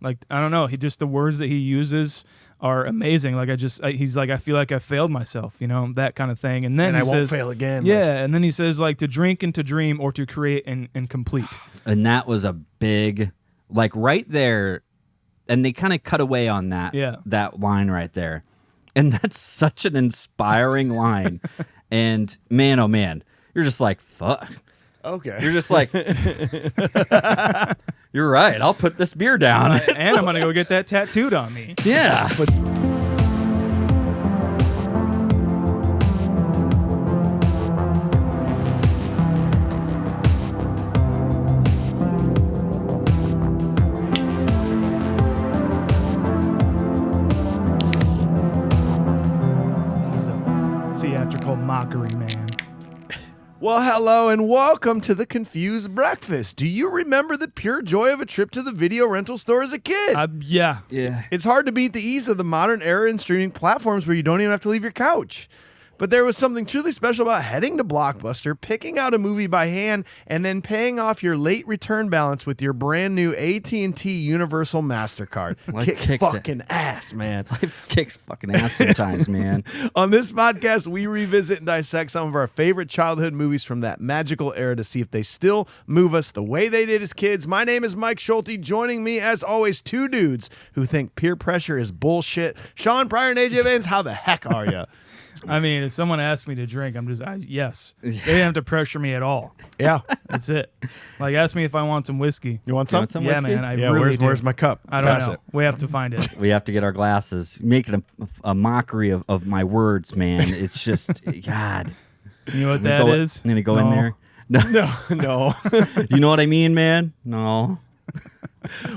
Like, I don't know. The words that he uses are amazing. Like, he's like, I feel like I failed myself, that kind of thing. And then he I says, won't fail again. Yeah, and then he says, like, to drink and to dream or to create and complete. And that was a big, like, right there, and they kind of cut away on that line right there. And that's such an inspiring line. And man, oh man, you're just like, fuck. Okay. You're just like, you're right. I'll put this beer down. And I'm going to go get that tattooed on me. Yeah. But He's a theatrical mockery man. Well, hello and welcome to the Confused Breakfast. Do you remember the pure joy of a trip to the video rental store as a kid? Yeah. It's hard to beat the ease of the modern era in streaming platforms where you don't even have to leave your couch. But there was something truly special about heading to Blockbuster, picking out a movie by hand, and then paying off your late return balance with your brand new AT&T Universal MasterCard. Kick fucking ass, man. Life kicks fucking ass sometimes, man. On this podcast, we revisit and dissect some of our favorite childhood movies from that magical era to see if they still move us the way they did as kids. My name is Mike Schulte. Joining me, as always, two dudes who think peer pressure is bullshit. Sean Pryor and AJ Vance, how the heck are you? I mean, if someone asks me to drink, yes. They didn't have to pressure me at all. Yeah. That's it. Like, ask me if I want some whiskey. You want some? Yeah, whiskey? man. I really do. Where's my cup? I don't Pass know. it. We have to find it. We have to get our glasses. Making a mockery of my words, man. It's just, God. You know what that is? I'm going to go in there. No. You know what I mean, man? No.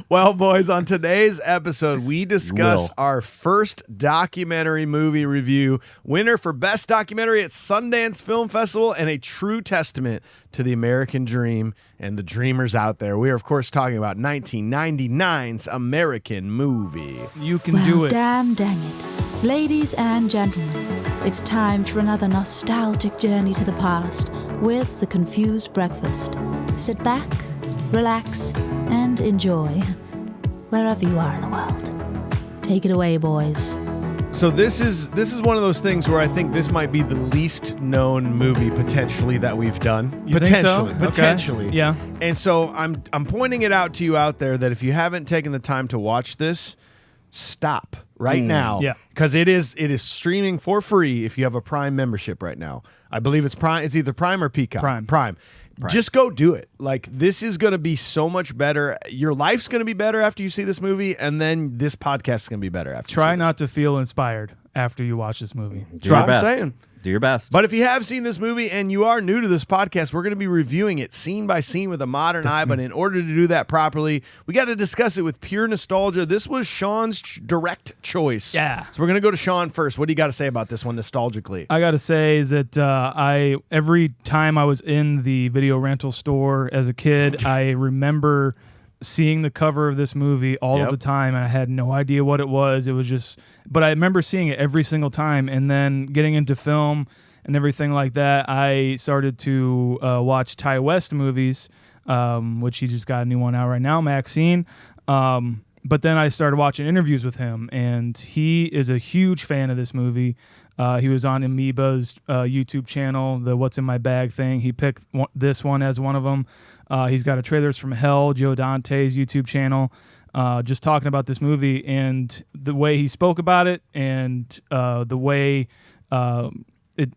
Well, boys, on today's episode, we discuss our first documentary movie review, winner for Best Documentary at Sundance Film Festival, and a true testament to the American dream and the dreamers out there. We are, of course, talking about 1999's American Movie. You can do it. Damn dang it. Ladies and gentlemen, it's time for another nostalgic journey to the past with The Confused Breakfast. Sit back, relax, and enjoy wherever you are in the world. Take it away, boys. So this is one of those things where I think this might be the least known movie potentially that we've done. You think so? Okay. Potentially. Yeah. And so I'm pointing it out to you out there that if you haven't taken the time to watch this, stop right now. Yeah. Because it is streaming for free if you have a Prime membership right now. I believe it's Prime. It's either Prime or Peacock. Prime. Just go do it. Like, this is going to be so much better. Your life's going to be better after you see this movie, and then this podcast is going to be better after. Try not to feel inspired after you watch this movie. Do your best. I'm saying. Do your best. But if you have seen this movie and you are new to this podcast, we're going to be reviewing it scene by scene with a modern eye. But in order to do that properly, we got to discuss it with pure nostalgia. This was Sean's direct choice. Yeah. So we're going to go to Sean first. What do you got to say about this one nostalgically? I got to say is that every time I was in the video rental store as a kid, I remember seeing the cover of this movie all of the time, and I had no idea what it was. It was just, but I remember seeing it every single time, and then getting into film and everything like that, I started to watch Ty West movies, which he just got a new one out right now, Maxine. But then I started watching interviews with him, and he is a huge fan of this movie. He was on Amoeba's YouTube channel, the What's in My Bag thing. He picked this one as one of them. He's got a Trailers from Hell, Joe Dante's YouTube channel, just talking about this movie, and the way he spoke about it, and the way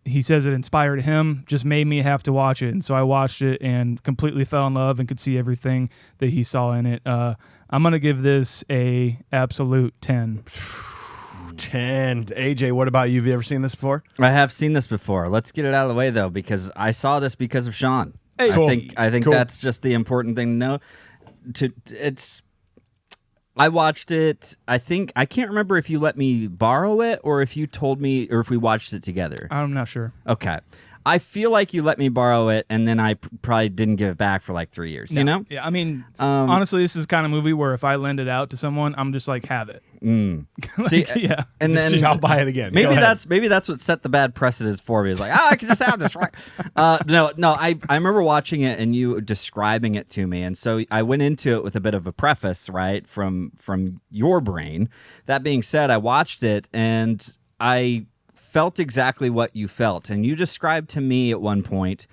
he says it inspired him, just made me have to watch it. And so I watched it and completely fell in love and could see everything that he saw in it. I'm going to give this a absolute 10. 10. AJ, what about you? Have you ever seen this before? I have seen this before. Let's get it out of the way, though, because I saw this because of Sean. Hey, cool. I think that's just the important thing to know. I watched it. I can't remember if you let me borrow it or if you told me or if we watched it together. I'm not sure. Okay. I feel like you let me borrow it, and then I probably didn't give it back for like 3 years, you know? Yeah, I mean, honestly, this is the kind of movie where if I lend it out to someone, I'm just like, have it. See, yeah. and then I'll buy it again. Maybe that's what set the bad precedence for me. It's like, I can just have this right. No. I remember watching it and you describing it to me, and so I went into it with a bit of a preface, right, from your brain. That being said, I watched it and I felt exactly what you felt, and you described to me at one point.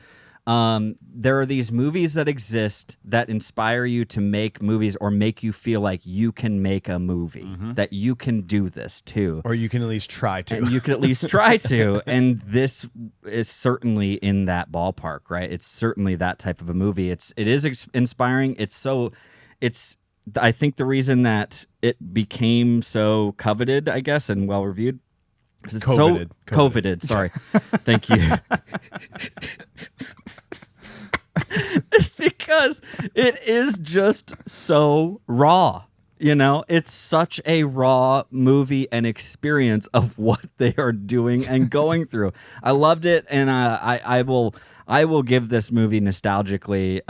There are these movies that exist that inspire you to make movies or make you feel like you can make a movie, that you can do this too. Or you can at least try to. And you can at least try to. And this is certainly in that ballpark, right? It's certainly that type of a movie. It is inspiring. I think the reason that it became so coveted, I guess, and well reviewed. Coveted. Sorry. Thank you. It's because it is just so raw. You know, it's such a raw movie and experience of what they are doing and going through. I loved it, and I will give this movie nostalgically.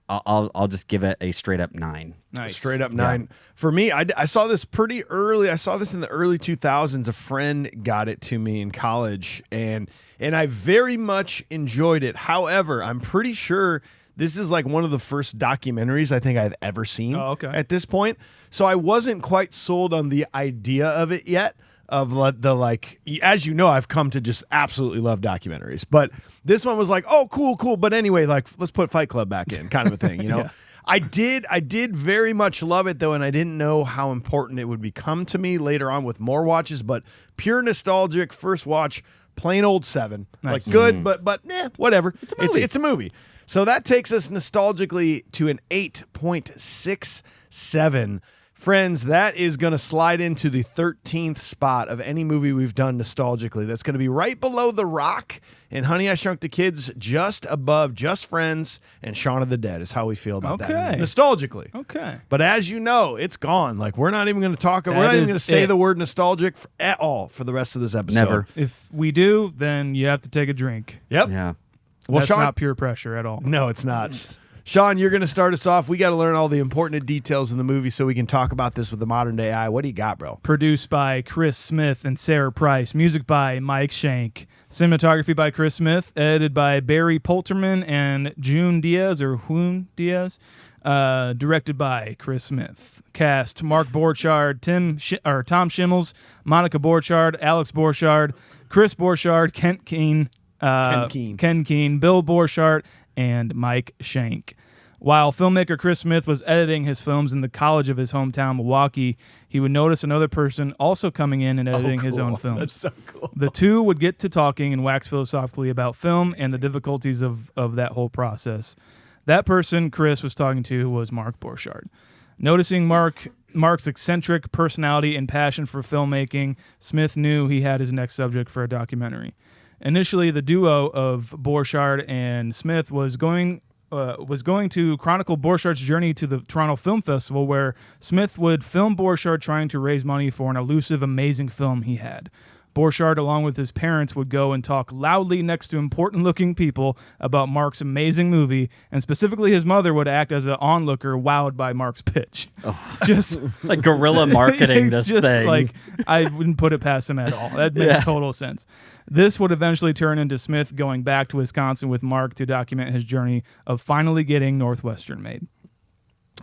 I'll just give it a straight up 9. Nice. Straight up 9. Yeah. For me, I saw this pretty early. I saw this in the early 2000s. A friend got it to me in college, and I very much enjoyed it. However, I'm pretty sure this is like one of the first documentaries I think I've ever seen at this point. So I wasn't quite sold on the idea of it yet. Of the, like, as you know, I've come to just absolutely love documentaries, but this one was like, oh, cool. But anyway, like, let's put Fight Club back in, kind of a thing, you know? Yeah. I did very much love it though, and I didn't know how important it would become to me later on with more watches, but pure nostalgic first watch, plain old 7. Nice. Like good, but whatever. It's a movie. So that takes us nostalgically to an 8.67. Friends, that is going to slide into the 13th spot of any movie we've done nostalgically. That's going to be right below The Rock and Honey, I Shrunk the Kids, just above Just Friends and Shaun of the Dead is how we feel about that. Nostalgically. Okay. But as you know, it's gone. Like, we're not even going to talk. We're not even going to say the word nostalgic at all for the rest of this episode. Never. If we do, then you have to take a drink. Yep. Yeah. Well, that's not pure pressure at all. No, it's not. Sean, you're going to start us off. We got to learn all the important details in the movie so we can talk about this with the modern day eye. What do you got, bro? Produced by Chris Smith and Sarah Price. Music by Mike Shank. Cinematography by Chris Smith. Edited by Barry Polterman and June Diaz or Hoon Diaz. Directed by Chris Smith. Cast: Mark Borchardt, Tom Schimmels, Monica Borchardt, Alex Borchardt, Chris Borchardt, Ken Keane, Bill Borchardt, and Mike Shank. While filmmaker Chris Smith was editing his films in the college of his hometown, Milwaukee, he would notice another person also coming in and editing his own films. That's so cool. The two would get to talking and wax philosophically about film and the difficulties of that whole process. That person Chris was talking to was Mark Borchardt. Noticing Mark's eccentric personality and passion for filmmaking, Smith knew he had his next subject for a documentary. Initially, the duo of Borchardt and Smith was going to chronicle Borchardt's journey to the Toronto Film Festival, where Smith would film Borchardt trying to raise money for an elusive, amazing film he had. Borchardt, along with his parents, would go and talk loudly next to important-looking people about Mark's amazing movie, and specifically his mother would act as an onlooker wowed by Mark's pitch. Oh. Just like guerrilla marketing this just thing. Like, I wouldn't put it past him at all. That makes total sense. This would eventually turn into Smith going back to Wisconsin with Mark to document his journey of finally getting Northwestern made.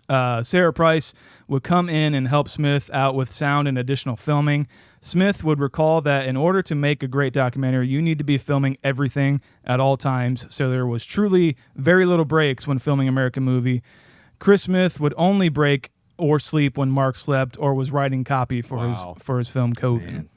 Sarah Price would come in and help Smith out with sound and additional filming. Smith would recall that in order to make a great documentary, you need to be filming everything at all times, so there was truly very little breaks when filming American Movie. Chris Smith would only break or sleep when Mark slept or was writing copy for his film Coven. Man.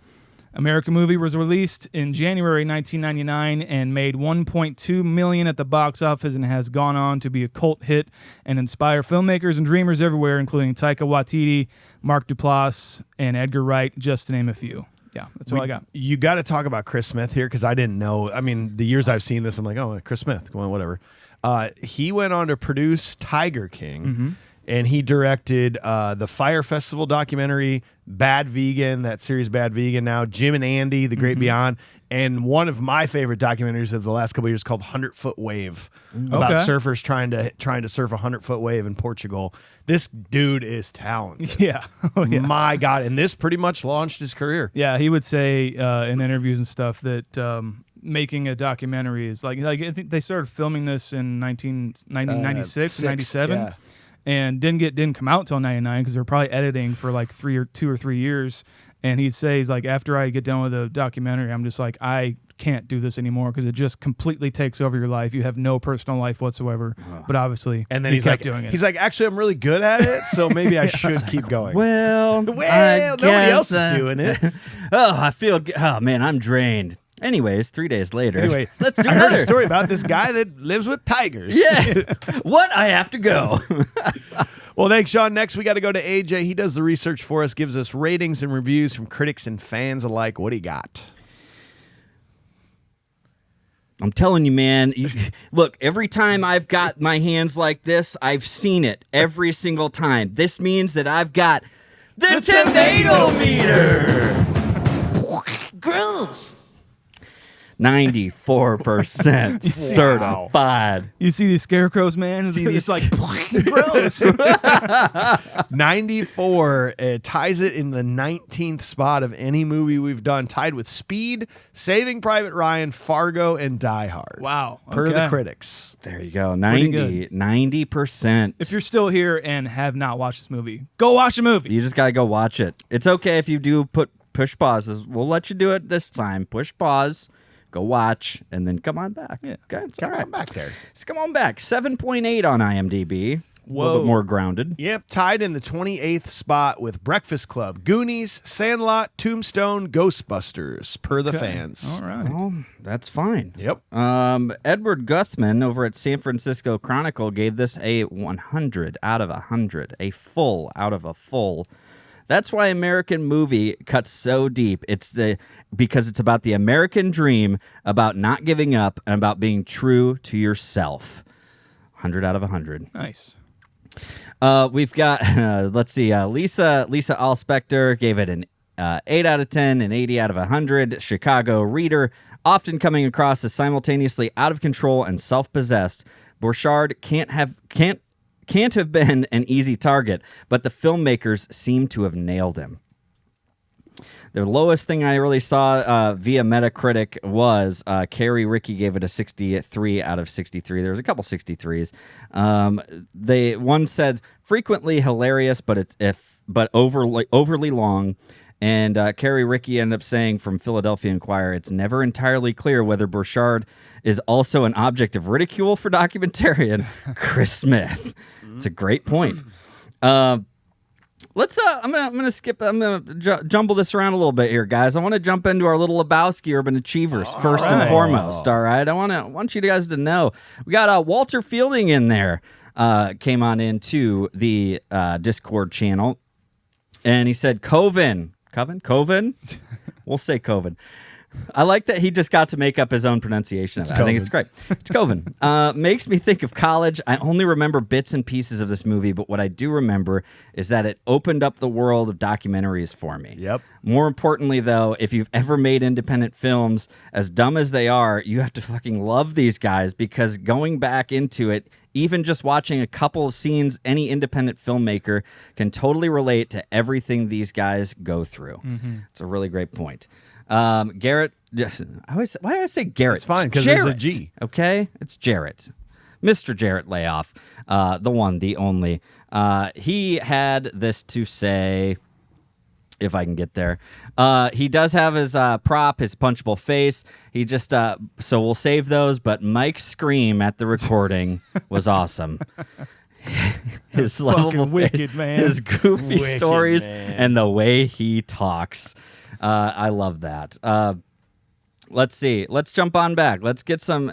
American Movie was released in January 1999 and made $1.2 million at the box office and has gone on to be a cult hit and inspire filmmakers and dreamers everywhere, including Taika Waititi, Mark Duplass, and Edgar Wright, just to name a few. Yeah, that's all I got. You got to talk about Chris Smith here because I didn't know. I mean, the years I've seen this, I'm like, oh, Chris Smith, go on, whatever. He went on to produce Tiger King. Mm-hmm. and he directed the Fire Festival documentary, Bad Vegan, that series Bad Vegan now, Jim and Andy, The Great Beyond, and one of my favorite documentaries of the last couple of years called 100-Foot Wave, about surfers trying to surf a 100-foot wave in Portugal. This dude is talented. Yeah. Oh, yeah. My God. And this pretty much launched his career. Yeah, he would say in interviews and stuff that making a documentary is like I think they started filming this in 1996, 97. Yeah. And didn't come out until 99 because they were probably editing for like 2 or 3 years. And he'd say, he's like, after I get done with the documentary, I'm just like, I can't do this anymore because it just completely takes over your life. You have no personal life whatsoever. But obviously, and then he's like, doing it. He's like, actually, I'm really good at it, so maybe I should keep going. Well, nobody else is doing it. Oh man, I'm drained. Anyways, 3 days later. Anyway, let's do I heard a another story about this guy that lives with tigers. Yeah. What? I have to go. Well, thanks, Sean. Next, we got to go to AJ. He does the research for us, gives us ratings and reviews from critics and fans alike. What do you got? I'm telling you, man. Look, every time I've got my hands like this, I've seen it every single time. This means that I've got the tomato meter. Gross. 94% certified. You see these scarecrows, man? It's like gross. 94 ties it in the 19th spot of any movie we've done, tied with Speed, Saving Private Ryan, Fargo, and Die Hard. Wow. Per the critics. There you go. 90%. If you're still here and have not watched this movie, go watch the movie. You just got to go watch it. It's okay if you do push pauses. We'll let you do it this time. Push pause. Go watch, and then come on back. Yeah, okay, come on back there. Just come on back. 7.8 on IMDb. A little bit more grounded. Yep, tied in the 28th spot with Breakfast Club, Goonies, Sandlot, Tombstone, Ghostbusters, per the fans. All right. Well, that's fine. Yep. Edward Guthman over at San Francisco Chronicle gave this a 100 out of 100, a full out of a full. That's why American movie cuts so deep. Because it's about the American dream, about not giving up, and about being true to yourself. 100 out of 100. Nice. We've got, let's see, Lisa Allspector gave it an 8 out of 10, an 80 out of 100. Chicago Reader, often coming across as simultaneously out of control and self-possessed. Borchardt can't have been an easy target, but the filmmakers seem to have nailed him. The lowest thing I really saw via Metacritic was Kerrie Ricky gave it a 63 out of 63. There was a couple 63s. One said frequently hilarious, but overly long. And Kerrie Ricky ended up saying from Philadelphia Inquirer, it's never entirely clear whether Borchardt is also an object of ridicule for documentarian Chris Smith. It's a great point. Let's. I'm gonna jumble this around a little bit here, guys. I want to jump into our little Lebowski Urban Achievers first and foremost. All right. I want you guys to know we got Walter Fielding in there. Came on into the Discord channel, and he said, Coven. We'll say Coven. I like that he just got to make up his own pronunciation of it. I think it's great. It's Coven. Makes me think of college. I only remember bits and pieces of this movie, but what I do remember is that it opened up the world of documentaries for me. Yep. More importantly, though, if you've ever made independent films, as dumb as they are, you have to fucking love these guys, because going back into it, even just watching a couple of scenes, any independent filmmaker can totally relate to everything these guys go through. Mm-hmm. It's a really great point. Garrett, why did I say Garrett? It's fine, because there's a G. Okay, it's Jarrett. Mr. Jarrett Layoff, the one, the only. He had this to say, if I can get there. He does have his prop, his punchable face. He just, so we'll save those, but Mike's scream at the recording was awesome. His lovable wicked, face, man. his goofy Wicked, stories, man. and the way he talks. I love that. Let's see. Let's jump on back. Let's get some,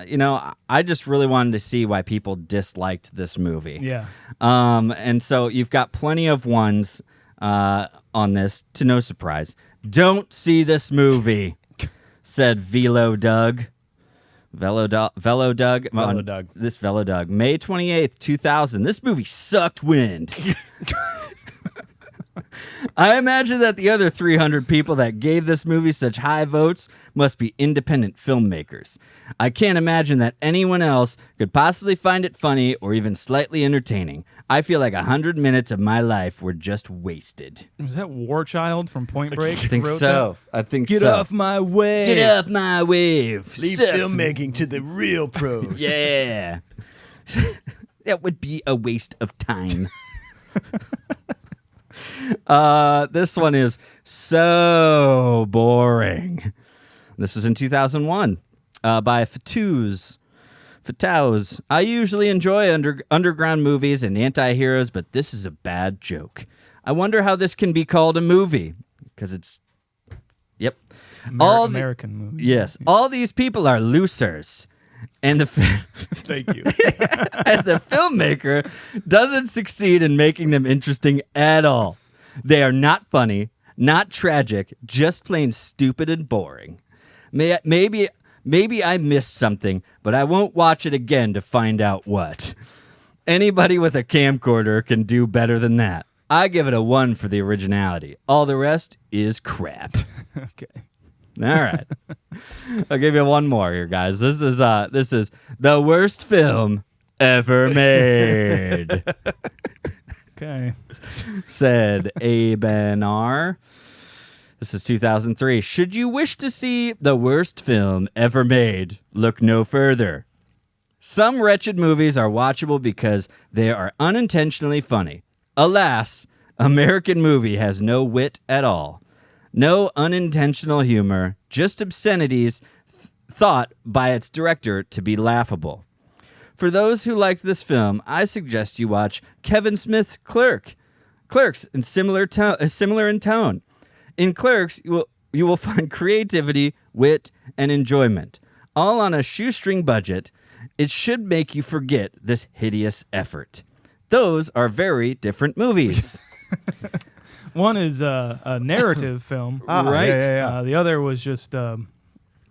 I just really wanted to see why people disliked this movie. Yeah. And so you've got plenty of ones on this, to no surprise. Don't see this movie, said Velo Doug. Velodug. This Velodug. May 28th, 2000. This movie sucked wind. I imagine that the other 300 people that gave this movie such high votes must be independent filmmakers. I can't imagine that anyone else could possibly find it funny or even slightly entertaining. I feel like 100 minutes of my life were just wasted. Was that War Child from Point Break? I think so. Get off my way. Get off my wave. Leave filmmaking to the real pros. Yeah. That would be a waste of time. This one is so boring. This was in 2001 by Fatouz. I usually enjoy underground movies and anti-heroes, but this is a bad joke. I wonder how this can be called a movie. Because it's... Yep. American movie. Yes. All these people are losers. And Thank you. and the filmmaker doesn't succeed in making them interesting at all. They are not funny, not tragic, just plain stupid and boring. Maybe I missed something, but I won't watch it again to find out what. Anybody with a camcorder can do better than that. I give it a 1 for the originality. All the rest is crap. Okay. All right. I'll give you one more here, guys. This is the worst film ever made. Okay. Said Abenar. This is 2003. Should you wish to see the worst film ever made, look no further. Some wretched movies are watchable because they are unintentionally funny. Alas, American movie has no wit at all. No unintentional humor, just obscenities thought by its director to be laughable. For those who liked this film, I suggest you watch Kevin Smith's Clerks, in similar in tone. In Clerks, you will find creativity, wit, and enjoyment, all on a shoestring budget. It should make you forget this hideous effort. Those are very different movies. One is a narrative film, right? Yeah. The other was just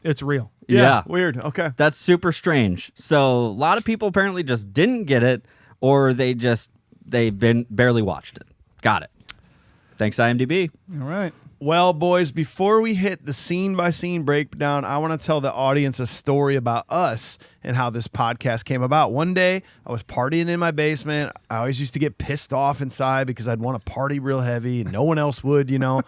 it's real. Yeah. Weird. Okay. That's super strange. So a lot of people apparently just didn't get it, or they've barely watched it. Got it. Thanks, IMDb. All right. Well, boys, before we hit the scene-by-scene breakdown, I want to tell the audience a story about us and how this podcast came about. One day, I was partying in my basement. I always used to get pissed off inside because I'd want to party real heavy, and no one else would, you know.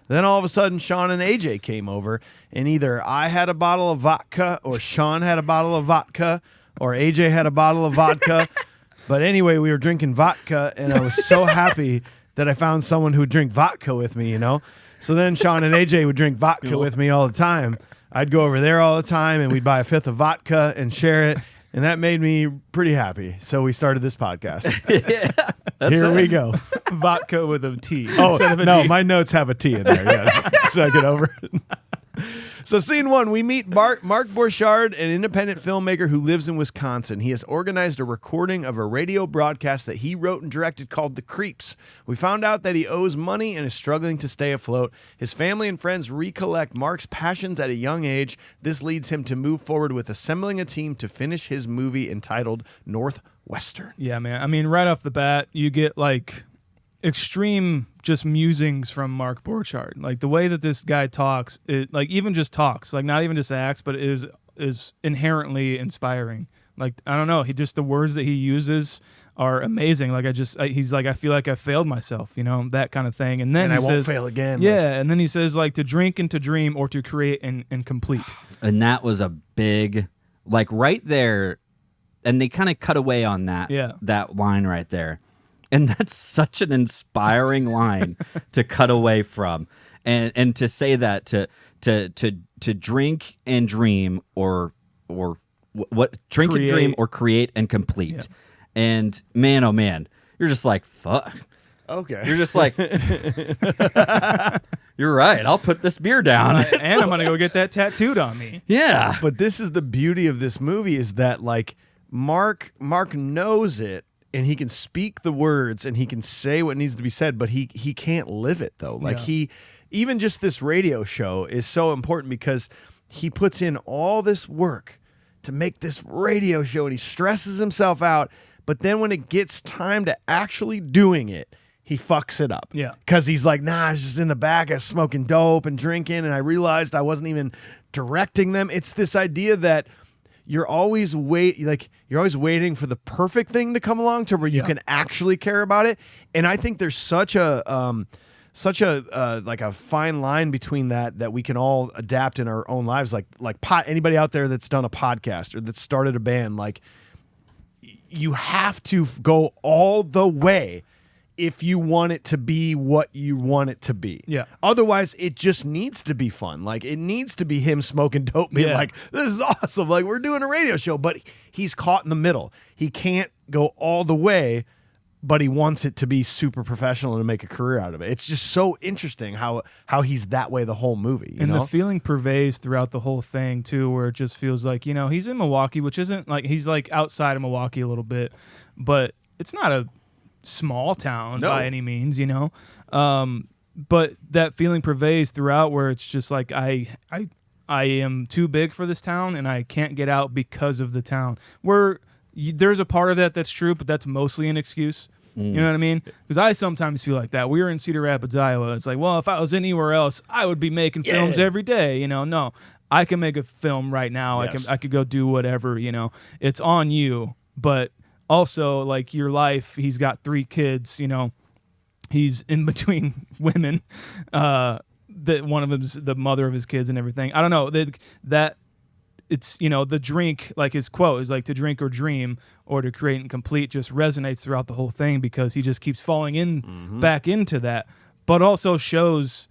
Then all of a sudden, Sean and AJ came over, and either I had a bottle of vodka, or Sean had a bottle of vodka, or AJ had a bottle of vodka. But anyway, we were drinking vodka, and I was so happy that I found someone who'd drink vodka with me, you know. So then Sean and AJ would drink vodka with me all the time. I'd go over there all the time, and we'd buy a fifth of vodka and share it, and that made me pretty happy. So we started this podcast. Yeah, Here we go. Vodka with a T. Oh, instead of a no, D. my notes have a T in there. Yes. So I get over it. So scene 1, we meet Mark Borchardt, an independent filmmaker who lives in Wisconsin. He has organized a recording of a radio broadcast that he wrote and directed called The Creeps. We found out that he owes money and is struggling to stay afloat. His family and friends recollect Mark's passions at a young age. This leads him to move forward with assembling a team to finish his movie entitled Northwestern. Yeah, man. I mean, right off the bat, you get like extreme just musings from Mark Borchardt. Like the way that this guy talks, like even just talks, like not even just acts, but is inherently inspiring. Like, I don't know, the words that he uses are amazing. Like he's like, I feel like I failed myself, you know, that kind of thing. And then I he won't says, fail again. Yeah, and then he says like to drink and to dream or to create and complete. And that was a big, like right there, and they kind of cut away on that, that line right there. And that's such an inspiring line to cut away from, and to say that to drink and dream or what drink create. And dream or create and complete, and man, oh man, you're just like fuck. Okay, you're just like you're right. I'll put this beer down, and I'm gonna go get that tattooed on me. Yeah, but this is the beauty of this movie is that like Mark knows it. And he can speak the words and he can say what needs to be said, but he can't live it though. Like even just this radio show is so important because he puts in all this work to make this radio show, and he stresses himself out. But then when it gets time to actually doing it, he fucks it up. Yeah. Because he's like, nah, I was just in the back, I was smoking dope and drinking, and I realized I wasn't even directing them. It's this idea that you're always waiting for the perfect thing to come along to where you can actually care about it. And I think there's such a like a fine line between that we can all adapt in our own lives. Anybody out there that's done a podcast or that started a band, like, you have to go all the way if you want it to be what you want it to be. Yeah. Otherwise, it just needs to be fun. Like, it needs to be him smoking dope, being like, this is awesome. Like, we're doing a radio show. But he's caught in the middle. He can't go all the way, but he wants it to be super professional and to make a career out of it. It's just so interesting how he's that way the whole movie. You know? The feeling pervades throughout the whole thing, too, where it just feels like, he's in Milwaukee, which isn't like, he's like outside of Milwaukee a little bit, but it's not a small town by any means, but that feeling pervades throughout, where it's just like I am too big for this town and I can't get out because of the town. Where there's a part of that that's true, but that's mostly an excuse. You know what I mean? Because I sometimes feel like that. We were in Cedar Rapids, Iowa. It's like, well, if I was anywhere else, I would be making films every day. No, I can make a film right now. Yes. I could go do whatever. It's on you, but also, like, your life, he's got 3 kids, he's in between women. That one of them's the mother of his kids and everything. I don't know that it's, the drink, like his quote is like, to drink or dream or to create and complete, just resonates throughout the whole thing, because he just keeps falling in back into that, but also shows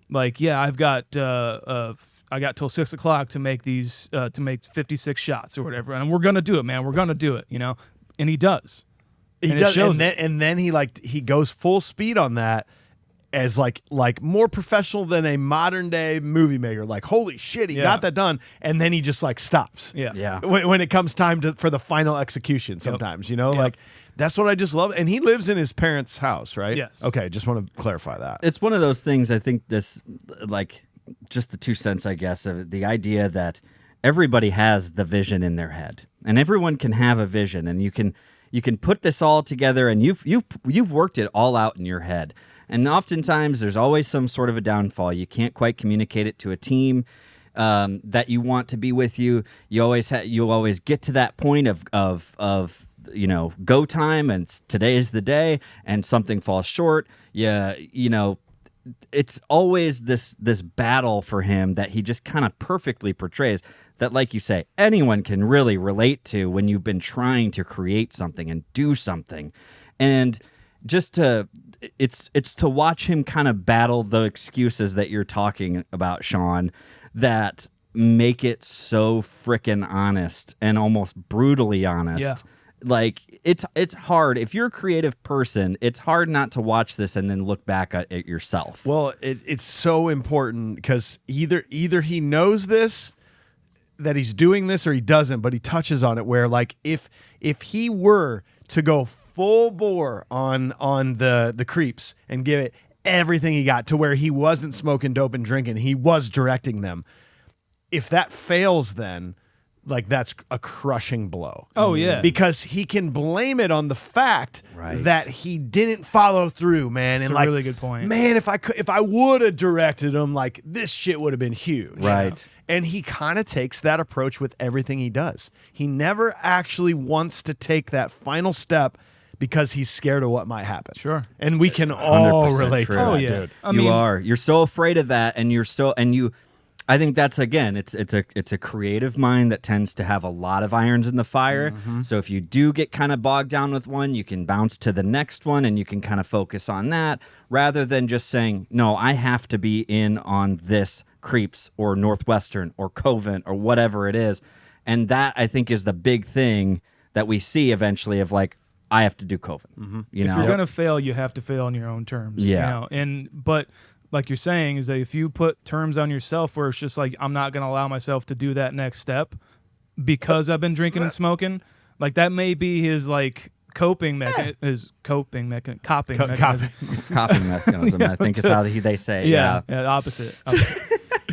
like, I've got, I got till 6 o'clock to make these, to make 56 shots or whatever. And we're going to do it, man. We're going to do it, And he does. He does, and then he goes full speed on that as like more professional than a modern day movie maker. Like, holy shit, he got that done, and then he just like stops. Yeah. When it comes time for the final execution, sometimes like that's what I just love. And he lives in his parents' house, right? Yes. Okay, just want to clarify that. It's one of those things. I think this, like, just the 2 cents, I guess, of the idea that everybody has the vision in their head, and everyone can have a vision, and you can put this all together, and you've worked it all out in your head. And oftentimes there's always some sort of a downfall. You can't quite communicate it to a team that you want to be with you. You always get to that point of go time, and today is the day, and something falls short. It's always this battle for him that he just kind of perfectly portrays, that, like you say, anyone can really relate to when you've been trying to create something and do something. And just it's to watch him kind of battle the excuses that you're talking about, Sean, that make it so frickin' honest and almost brutally honest. Yeah. Like, it's hard. If you're a creative person, it's hard not to watch this and then look back at it yourself. Well, it's so important, because either he knows this, that he's doing this, or he doesn't, but he touches on it, where, like, if he were to go full bore on the creeps and give it everything he got, to where he wasn't smoking dope and drinking, he was directing them, if that fails, then like, that's a crushing blow. Oh, yeah. Because he can blame it on the fact that he didn't follow through, man. That's and a like, really good point. Man, if I would have directed him, like, this shit would have been huge. Right. And he kind of takes that approach with everything he does. He never actually wants to take that final step because he's scared of what might happen. Sure. And we can all relate true. to that, Oh, yeah. dude. You're so afraid of that, and I think that's, again, it's a creative mind that tends to have a lot of irons in the fire. Mm-hmm. So if you do get kind of bogged down with one, you can bounce to the next one, and you can kind of focus on that, rather than just saying, no, I have to be in on this Creeps or Northwestern or Covent or whatever it is. And that, I think, is the big thing that we see eventually, of like, I have to do Covent. Mm-hmm. If you're going to fail, you have to fail on your own terms. Yeah. But like you're saying, is that if you put terms on yourself where it's just like, I'm not going to allow myself to do that next step because I've been drinking and smoking, like, that may be his like coping mechanism. Coping mechanism, I think is how they say. Yeah, opposite.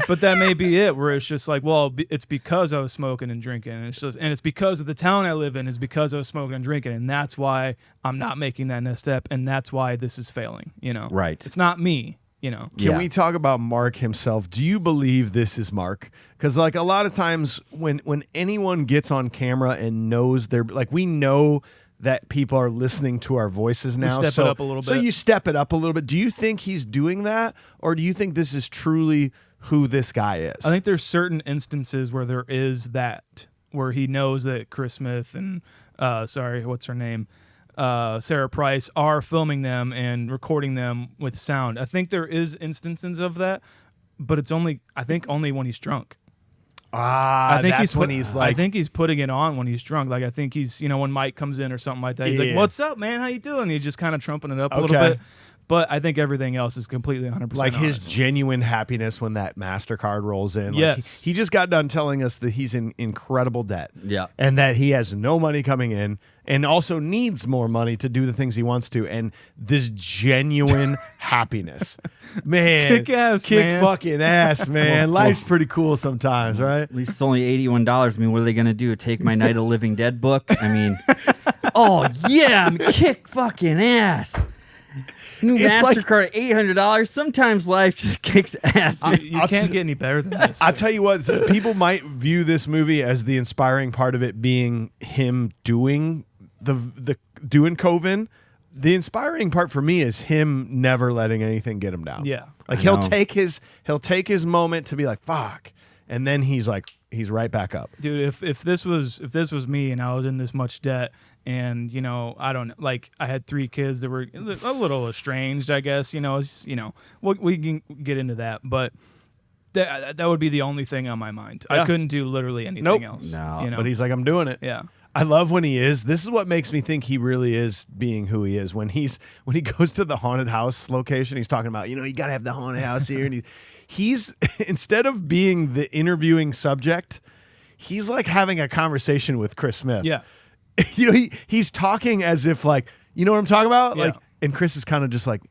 But that may be it, where it's just like, well, it's because I was smoking and drinking, and it's because of the town I live in is because I was smoking and drinking, and that's why I'm not making that next step, and that's why this is failing. Right? It's not me. Can we talk about Mark himself? Do you believe this is Mark? Because like a lot of times when anyone gets on camera and knows they're like, we know that people are listening to our voices now. Step it up a little bit. So you step it up a little bit. Do you think he's doing that, or do you think this is truly who this guy is? I think there's certain instances where there is that, where he knows that Chris Smith and what's her name? Sarah Price are filming them and recording them with sound. I think there is instances of that, but it's only when he's drunk. I think I think he's putting it on when he's drunk. Like I think he's, when Mike comes in or something like that, he's like, "What's up, man? How you doing?" He's just kind of trumping it up a little bit. But I think everything else is completely 100% like his honest. genuine happiness when that MasterCard rolls in. Like Yes. he just got done telling us that he's in incredible debt. Yeah. And that he has no money coming in and also needs more money to do the things he wants to. And this genuine happiness. Man. Kick ass, man. Fucking ass, man. Life's pretty cool sometimes, right? At least it's only $81. I mean, what are they going to do? Take my Night of the Living Dead book? I mean, oh, yeah, I'm kick fucking ass. New MasterCard at $800. Sometimes life just kicks ass. You can't get any better than this. I'll tell you what, people might view this movie as the inspiring part of it being him doing doing Coven. The inspiring part for me is him never letting anything get him down. Yeah. Like he'll take his moment to be like, fuck. And then he's right back up. Dude, if this was me and I was in this much debt and, I don't like I had 3 kids that were a little estranged, I guess, we can get into that, but that would be the only thing on my mind. Yeah. I couldn't do literally anything else. No. But he's like, I'm doing it. Yeah. I love when he is. This is what makes me think he really is being who he is. When he goes to the haunted house location, he's talking about, you got to have the haunted house here. And he's instead of being the interviewing subject, he's like having a conversation with Chris Smith. Yeah. He's talking as if like, you know what I'm talking about? Yeah. Like, and Chris is kind of just like,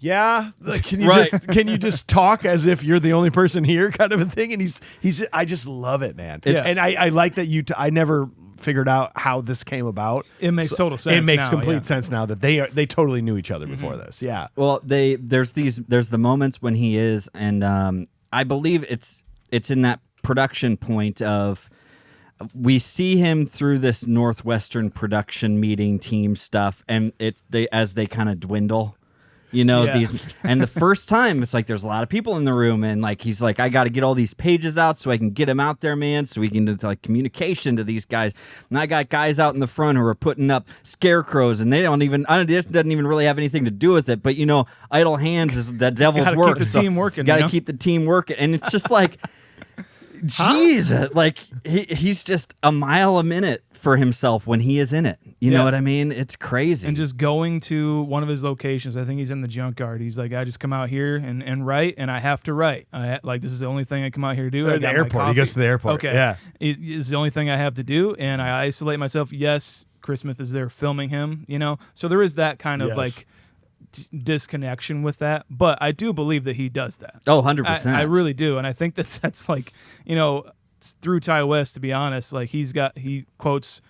yeah, like, can you just talk as if you're the only person here, kind of a thing? And he's I just love it, man. And I like that I never figured out how this came about. It makes total sense. It makes now, complete sense now that they totally knew each other before this. Yeah. Well, there's the moments when he is, and I believe it's in that production point of. We see him through this Northwestern production meeting team stuff, and as they kind of dwindle, these. And the first time, it's like there's a lot of people in the room, and like he's like, I got to get all these pages out so I can get them out there, man, so we can do like communication to these guys. And I got guys out in the front who are putting up scarecrows, and it doesn't even really have anything to do with it. But idle hands is the devil's work. Keep the team working. Got to keep the team working, and it's just like. Jesus, like he's just a mile a minute for himself when he is in it. You know what I mean? It's crazy. And just going to one of his locations, I think he's in the junkyard. He's like, I just come out here and write, and I have to write. This is the only thing I come out here to do. The airport. He goes to the airport. Okay. Yeah. It's the only thing I have to do, and I isolate myself. Yes, Chris Smith is there filming him, So there is that kind of like disconnection with that, but I do believe that he does that. Oh, 100%. I really do, and I think that's like through Ty West, to be honest, like he quotes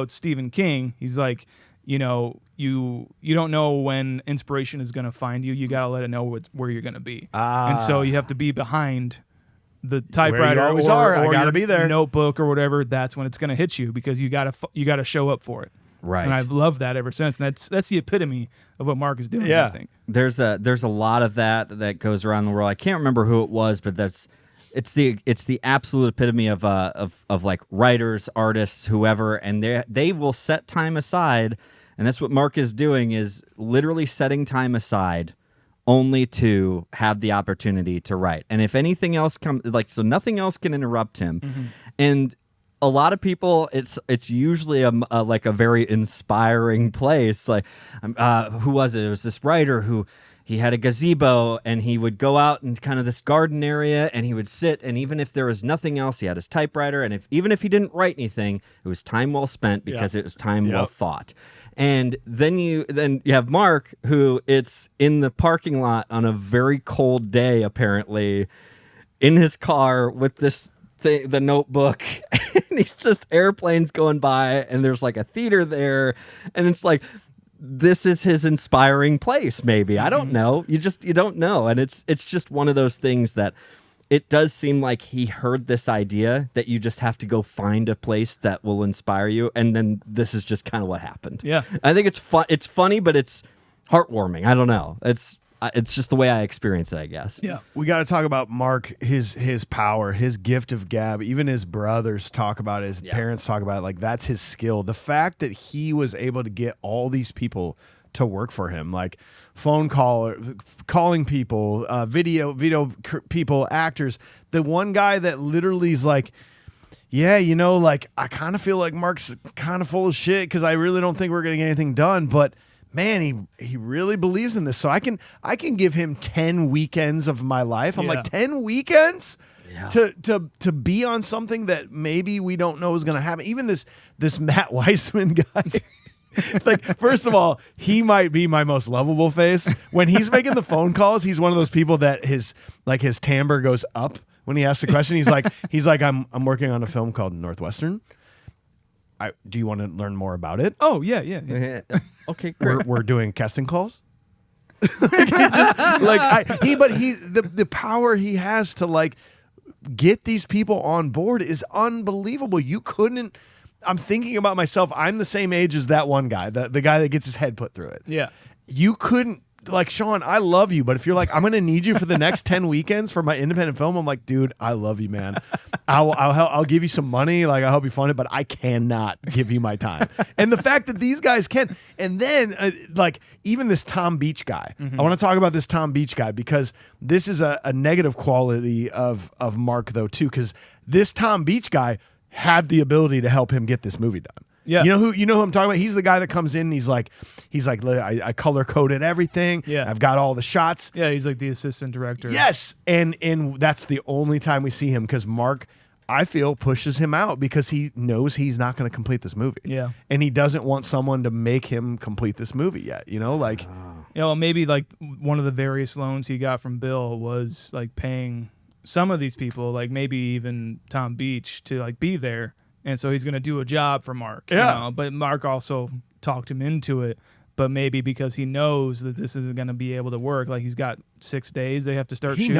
Stephen King. He's like, you don't know when inspiration is going to find you. You got to let it know where you're going to be, and so you have to be behind the typewriter or I got to be there, notebook or whatever. That's when it's going to hit you because you got to show up for it. Right. And I've loved that ever since. And that's the epitome of what Mark is doing, yeah. I think. There's a lot of that goes around the world. I can't remember who it was, but it's the absolute epitome of like writers, artists, whoever, and they will set time aside, and that's what Mark is doing, is literally setting time aside only to have the opportunity to write. And if anything else comes, like, so nothing else can interrupt him. Mm-hmm. And a lot of people, it's usually like a very inspiring place. Like, who was it? It was this writer who he had a gazebo, and he would go out in kind of this garden area, and he would sit, and even if there was nothing else, he had his typewriter, and even if he didn't write anything, it was time well spent because it was time well thought. And then you have Mark, who it's in the parking lot on a very cold day, apparently, in his car with this thing, the notebook, and he's just airplanes going by, and there's like a theater there, and it's like, this is his inspiring place, maybe. I don't know. You don't know. And it's just one of those things that it does seem like he heard this idea that you just have to go find a place that will inspire you. And then this is just kind of what happened. Yeah. I think it's fun. It's funny, but it's heartwarming. I don't know. It's just the way I experience it, I guess. Yeah. We got to talk about Mark, his power, his gift of gab. Even his brothers talk about it, his parents talk about it. Like, that's his skill. The fact that he was able to get all these people to work for him, like phone call, calling people, video people, actors. The one guy that literally is like, yeah, like, I kind of feel like Mark's kind of full of shit because I really don't think we're going to get anything done, but man, he really believes in this. So I can give him 10 weekends of my life. I'm like, 10 weekends to be on something that maybe we don't know is going to happen. Even this Matt Weissman guy. Like, first of all, he might be my most lovable face. When he's making the phone calls, he's one of those people that his timbre goes up when he asks a question. He's like, I'm working on a film called Northwestern. Do you want to learn more about it? Oh, yeah. Okay, great. We're doing casting calls. But the power he has to like get these people on board is unbelievable. You couldn't. I'm thinking about myself. I'm the same age as that one guy, the guy that gets his head put through it. Yeah. You couldn't. Like, Sean, I love you, but if you're like, I'm going to need you for the next 10 weekends for my independent film, I'm like, dude, I love you, man. I'll give you some money. Like, I'll help you fund it, but I cannot give you my time. And the fact that these guys can, and then like even this Tom Beach guy, I want to talk about this Tom Beach guy because this is a negative quality of Mark though, too, because this Tom Beach guy had the ability to help him get this movie done. Yeah. You know who I'm talking about? He's the guy that comes in and he's like, I color coded everything. Yeah. I've got all the shots. Yeah, he's like the assistant director. Yes. And that's the only time we see him because Mark, I feel, pushes him out because he knows he's not going to complete this movie. Yeah. And he doesn't want someone to make him complete this movie yet, like maybe like one of the various loans he got from Bill was like paying some of these people, like maybe even Tom Beach, to like be there. And so he's going to do a job for Mark. Yeah. But Mark also talked him into it. But maybe because he knows that this isn't going to be able to work. Like, he's got 6 days they have to start shooting.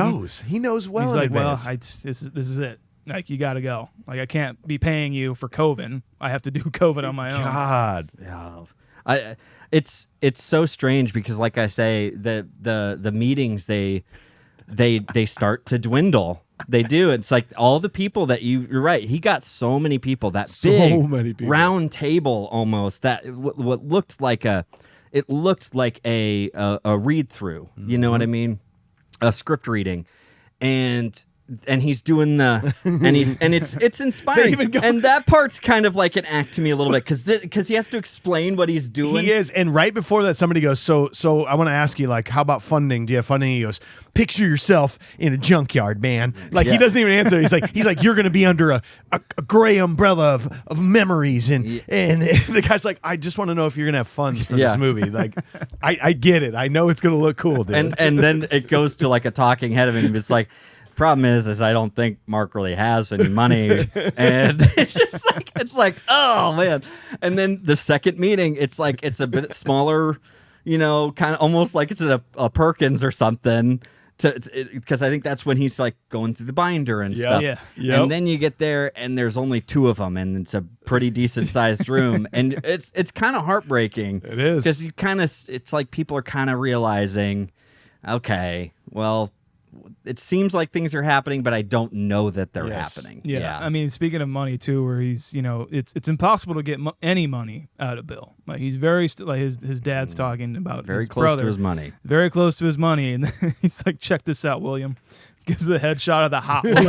He knows well he's in like, advance. well, this is it. Like, you got to go. Like, I can't be paying you for Coven. I have to do Coven on my own. God. Yeah. It's so strange because, like I say, the meetings, they start to dwindle. They do. It's like all the people that you're right. He got so many people, that big round table almost, that what looked like a read through. You know what I mean? A script reading. And he's doing it's inspiring. And that part's kind of like an act to me a little bit because he has to explain what he's doing. He is. And right before that, somebody goes, so I want to ask you, like, how about funding? Do you have funding? He goes, picture yourself in a junkyard, man. Like, he doesn't even answer. He's like, you're going to be under a gray umbrella of memories. And the guy's like, I just want to know if you're going to have funds for this movie. Like, I get it. I know it's going to look cool, dude. And then it goes to like a talking head of him. It's like, problem is I don't think Mark really has any money, and it's like oh man. And then the second meeting, it's a bit smaller, kind of almost like it's a Perkins or something, because I think that's when he's like going through the binder and stuff. Yeah. Yep. And then you get there and there's only 2 of them, and it's a pretty decent sized room, and it's kind of heartbreaking. It is, because it's like people are kind of realizing, okay, well, it seems like things are happening, but I don't know that they're happening. Yeah. I mean, speaking of money too, where he's, it's impossible to get any money out of Bill. Like, he's very like his dad's talking about very his close brother, to his money. Very close to his money, and he's like, "Check this out, William." Gives the headshot of the hot woman.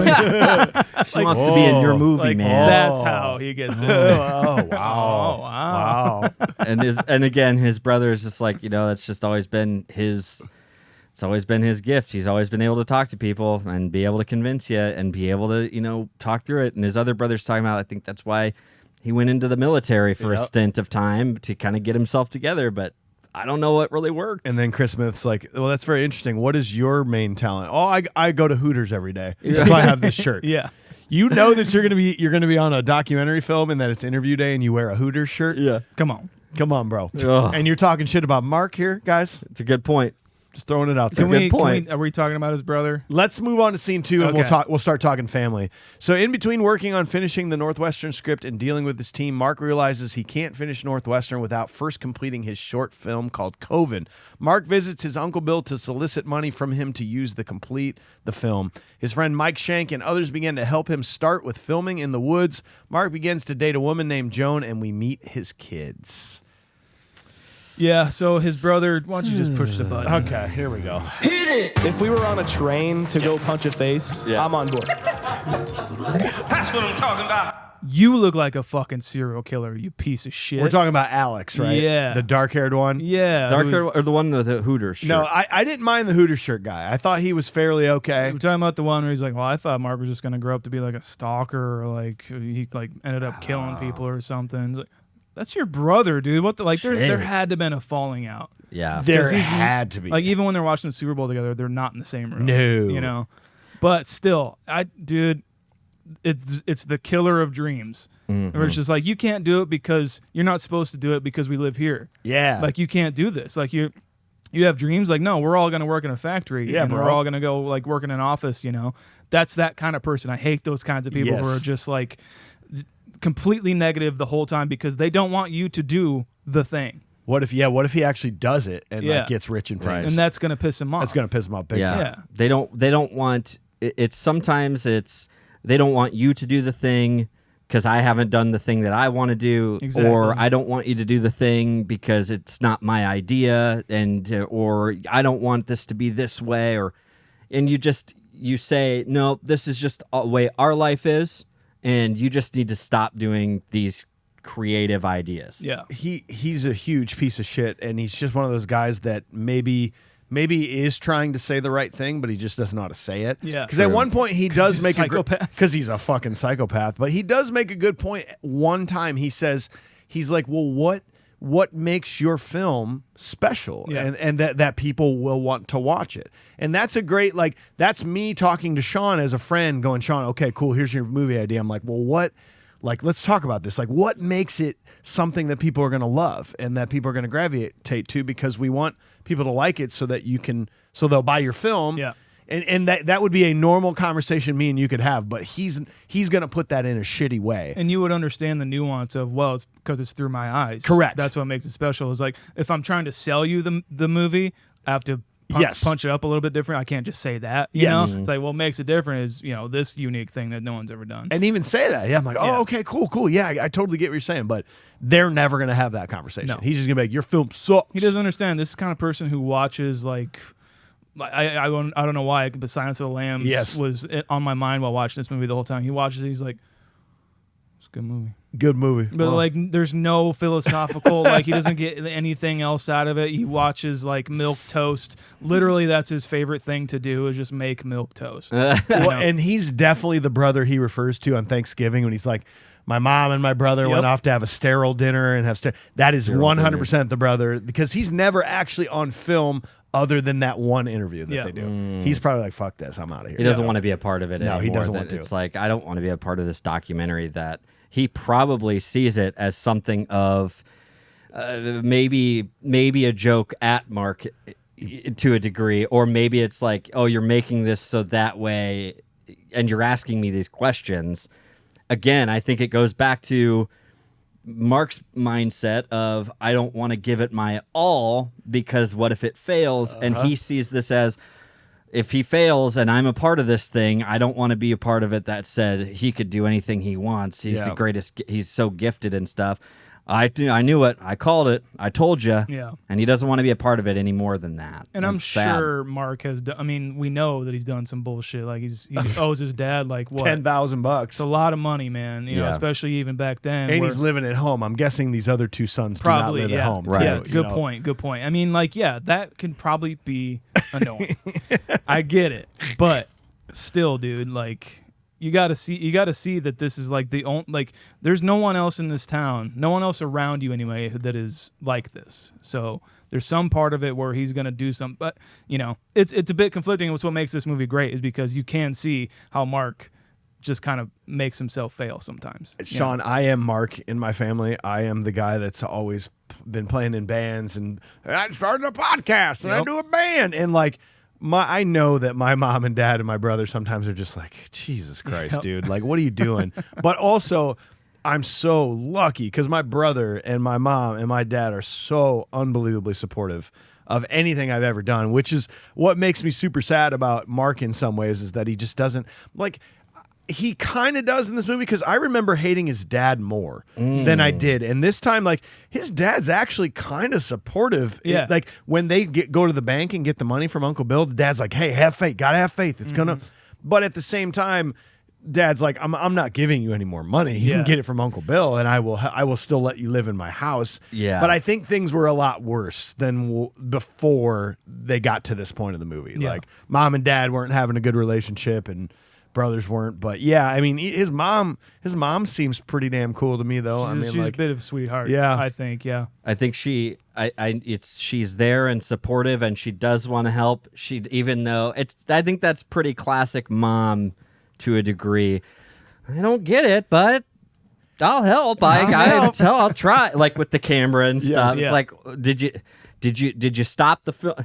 She wants to be in your movie, man. That's how he gets it. Oh wow! Wow! And again, his brother is just like, that's just always been his It's always been his gift. He's always been able to talk to people and be able to convince you and be able to, talk through it. And his other brother's talking about, I think that's why he went into the military for a stint of time to kind of get himself together. But I don't know what really worked. And then Chris Smith's like, well, that's very interesting. What is your main talent? Oh, I go to Hooters every day. That's why I have this shirt. Yeah. You know that you're gonna be on a documentary film and that it's interview day and you wear a Hooters shirt? Yeah. Come on, bro. Ugh. And you're talking shit about Mark here, guys? It's a good point. Just throwing it out there. Are we talking about his brother? Let's move on to scene 2, and we'll start talking family. So in between working on finishing the Northwestern script and dealing with his team, Mark realizes he can't finish Northwestern without first completing his short film called Coven. Mark visits his Uncle Bill to solicit money from him to use to complete the film. His friend Mike Shank and others begin to help him start with filming in the woods. Mark begins to date a woman named Joan, and we meet his kids. Yeah, so his brother, why don't you just push the button? Okay, here we go. If we were on a train to go punch a face, I'm on board. That's what I'm talking about. You look like a fucking serial killer, you piece of shit. We're talking about Alex, right? Yeah. The dark-haired one? Yeah. Darker or the one with the Hooters shirt? No, I didn't mind the Hooters shirt guy. I thought he was fairly okay. We're talking about the one where he's like, well, I thought Mark was just going to grow up to be like a stalker or like he ended up killing people or something. It's like, that's your brother, dude. What the, like there had to have been a falling out. Yeah. There had to be. Like even when they're watching the Super Bowl together, they're not in the same room. No. But still, dude, it's the killer of dreams. Mm-hmm. Where it's just like you can't do it because you're not supposed to do it because we live here. Yeah. Like you can't do this. Like you have dreams. Like no, we're all gonna work in a factory. Yeah, and bro. We're all gonna go like work in an office. That's that kind of person. I hate those kinds of people who are just like completely negative the whole time because they don't want you to do the thing. What if he actually does it and like gets rich and famous? And that's gonna piss him off. That's gonna piss him off big time. Yeah. They don't want sometimes they don't want you to do the thing because I haven't done the thing that I want to do, or I don't want you to do the thing because it's not my idea, and or I don't want this to be this way, and you say no, this is just the way our life is, and you just need to stop doing these creative ideas. Yeah, he's a huge piece of shit, and he's just one of those guys that maybe is trying to say the right thing, but he just doesn't know how to say it. Yeah, because at one point he does make a psychopath. Because he's a fucking psychopath, but he does make a good point. One time he says, he's like, well, what makes your film special, and that people will want to watch it. And that's a great, like, that's me talking to Sean as a friend going, Sean, okay, cool, here's your movie idea. I'm like, well, what, like, let's talk about this. Like, what makes it something that people are going to love and that people are going to gravitate to, because we want people to like it so that so they'll buy your film. Yeah. And that would be a normal conversation me and you could have, but he's going to put that in a shitty way. And you would understand the nuance of, well, it's because it's through my eyes. Correct. That's what makes it special. It's like, if I'm trying to sell you the movie, I have to punch it up a little bit different. I can't just say that. You know? It's like, what makes it different is, this unique thing that no one's ever done. And even say that. Yeah, I'm like, oh, okay, cool. Yeah, I totally get what you're saying, but they're never going to have that conversation. No. He's just going to be like, your film sucks. He doesn't understand. This is the kind of person who watches, like, I don't know why, but Silence of the Lambs was on my mind while watching this movie the whole time. He watches it, he's like, it's a good movie. Good movie. But like, there's no philosophical, like, he doesn't get anything else out of it. He watches like milk toast. Literally, that's his favorite thing to do, is just make milk toast. And he's definitely the brother he refers to on Thanksgiving when he's like, my mom and my brother went off to have a sterile dinner and have that is 100% the brother, because he's never actually on film other than that one interview that they do. He's probably like, fuck this, I'm out of here. He doesn't want to be a part of it anymore. No, he doesn't want to. It's like, I don't want to be a part of this documentary. That he probably sees it as something of maybe a joke at Mark to a degree, or maybe it's like, oh, you're making this so that way, and you're asking me these questions. Again, I think it goes back to Mark's mindset of, I don't want to give it my all, because what if it fails? And he sees this as, if he fails and I'm a part of this thing, I don't want to be a part of it that said he could do anything he wants. He's the greatest. He's so gifted and stuff. I knew it. I called it. I told you. Yeah. And he doesn't want to be a part of it any more than that. And I'm sure Mark has done, I mean, we know that he's done some bullshit. Like he owes his dad like what? $10,000. It's a lot of money, man. You know, especially even back then. And he's living at home. I'm guessing these other two sons probably, do not live at home. Right. Yeah, good point. Good point. I mean, like, yeah, that can probably be annoying. I get it. But still, dude, like, you gotta see that this is like the only, like, there's no one else in this town, no one else around you anyway that is like this. So there's some part of it where he's gonna do something, but you know, it's a bit conflicting. It's what makes this movie great is because you can see how Mark just kind of makes himself fail sometimes. Sean, I am Mark in my family. I am the guy that's always been playing in bands, and I started a podcast and I do a band, and like. I know that my mom and dad and my brother sometimes are just like, Jesus Christ, dude. Like, what are you doing? But also, I'm so lucky because my brother and my mom and my dad are so unbelievably supportive of anything I've ever done, which is what makes me super sad about Mark in some ways is that he just doesn't, like, he kind of does in this movie because I remember hating his dad more than I did. And this time, like, his dad's actually kind of supportive. Yeah. Like, when they go to the bank and get the money from Uncle Bill, the dad's like, hey, have faith. Gotta have faith. It's gonna... But at the same time, dad's like, I'm not giving you any more money. You can get it from Uncle Bill, and I will still let you live in my house. Yeah. But I think things were a lot worse than before they got to this point of the movie. Yeah. Like, mom and dad weren't having a good relationship, and brothers weren't. But yeah, I mean, his mom seems pretty damn cool to me, though. She's like, a bit of a sweetheart. Yeah. I think. Yeah. I think she's there and supportive, and she does want to help. Even though I think that's pretty classic mom to a degree. I don't get it, but I'll help. I'll try. Like with the camera and stuff. Yeah. It's like, did you stop the film?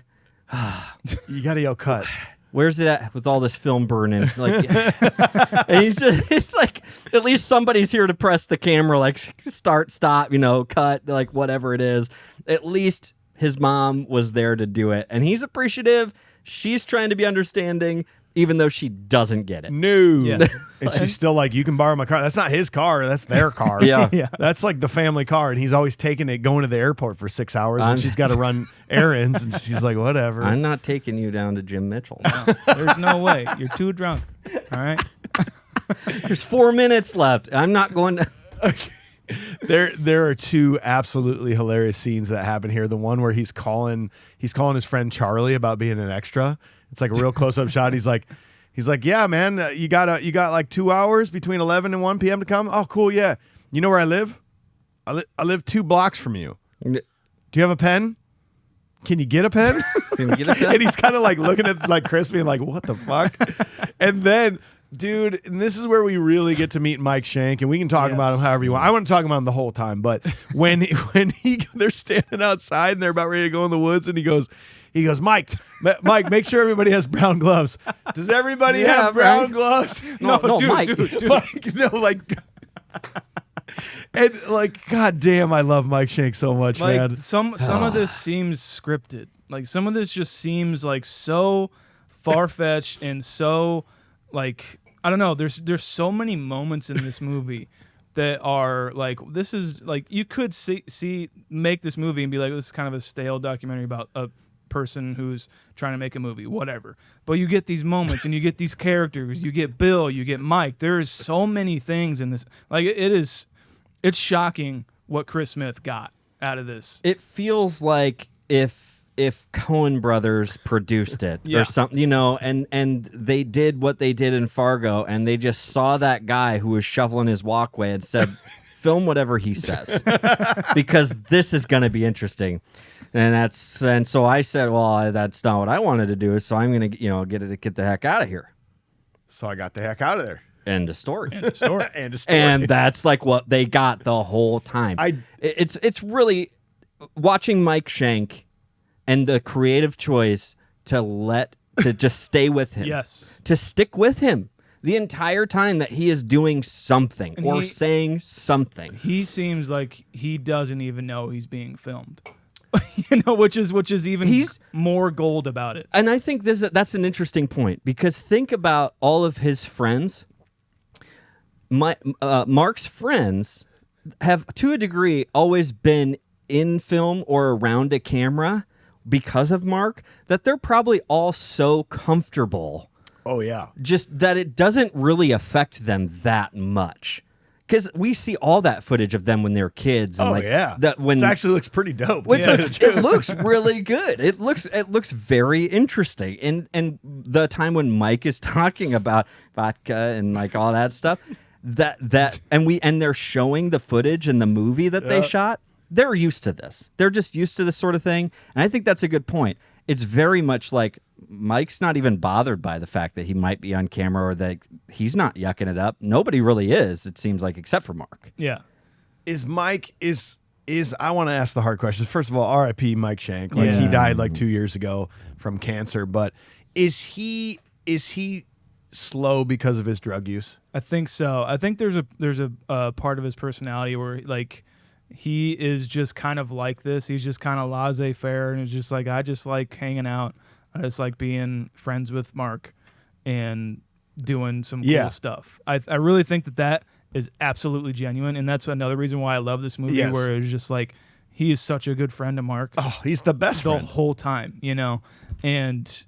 you gotta yell cut. Where's it at with all this film burning? Like, and it's like at least somebody's here to press the camera, like start, stop, cut, like whatever it is. At least his mom was there to do it, and he's appreciative. She's trying to be understanding, even though she doesn't get it. No. Yeah. And she's still like, you can borrow my car. That's not his car. That's their car. Yeah. That's like the family car. And he's always taking it, going to the airport for 6 hours. And she's got to run errands. And she's like, whatever. I'm not taking you down to Jim Mitchell. No, there's no way. You're too drunk. All right. There's 4 minutes left. I'm not going to. Okay. There are two absolutely hilarious scenes that happen here. The one where he's calling his friend Charlie about being an extra. It's like a real close up shot. He's like, yeah, man, you got like 2 hours between 11 and 1 p.m. to come. Oh, cool, yeah. You know where I live? I live 2 blocks from you. Do you have a pen? Can you get a pen? Can you get a pen? And he's kind of like looking at like Chris being like, what the fuck? And then, dude, and this is where we really get to meet Mike Shank, and we can talk about him however you want. I want to talk about him the whole time, but when they're standing outside and they're about ready to go in the woods, and he goes, Mike, make sure everybody has brown gloves. Does everybody have brown gloves? No, dude, Mike. Dude. Mike, no, like, and like, god damn, I love Mike Shank so much, Like man. some of this seems scripted. Like some of this just seems like so far-fetched and so like, I don't know. There's so many moments in this movie that are like, this is like, you could make this movie and be like, this is kind of a stale documentary about a person who's trying to make a movie, whatever. But you get these moments and you get these characters. You get Bill, you get Mike. There is so many things in this. Like it's shocking what Chris Smith got out of this. It feels like if Coen Brothers produced it or something, and they did what they did in Fargo, and they just saw that guy who was shoveling his walkway and said, film whatever he says, because this is going to be interesting. And so I said, well, that's not what I wanted to do, so I'm going to get the heck out of here. So I got the heck out of there. End of story. And that's like what they got the whole time. It's really watching Mike Shank and the creative choice to just stay with him. Yes. To stick with him the entire time that he is doing something or saying something. He seems like he doesn't even know he's being filmed. Which is even more gold about it. And I think that's an interesting point, because think about all of his friends. Mark's friends have to a degree always been in film or around a camera because of Mark, that they're probably all so comfortable. Oh, yeah. Just that it doesn't really affect them that much. Because we see all that footage of them when they're kids. And it actually looks pretty dope. It looks really good. It looks very interesting. And the time when Mike is talking about vodka and like all that stuff, and they're showing the footage in the movie that they shot. They're used to this. They're just used to this sort of thing. And I think that's a good point. It's very much like Mike's not even bothered by the fact that he might be on camera or that he's not yucking it up. Nobody really is, it seems like, except for Mark. Yeah. Is Mike, I want to ask the hard questions. First of all, R.I.P. Mike Shank. Like he died like 2 years ago from cancer, but is he slow because of his drug use? I think so. I think there's a part of his personality where like he is just kind of like this. He's just kind of laissez-faire, and it's just like, I just like hanging out. I just like being friends with Mark and doing some cool stuff. I really think that is absolutely genuine, and that's another reason why I love this movie, where it's just like he is such a good friend of Mark. Oh, he's the best friend. The whole time, you know? And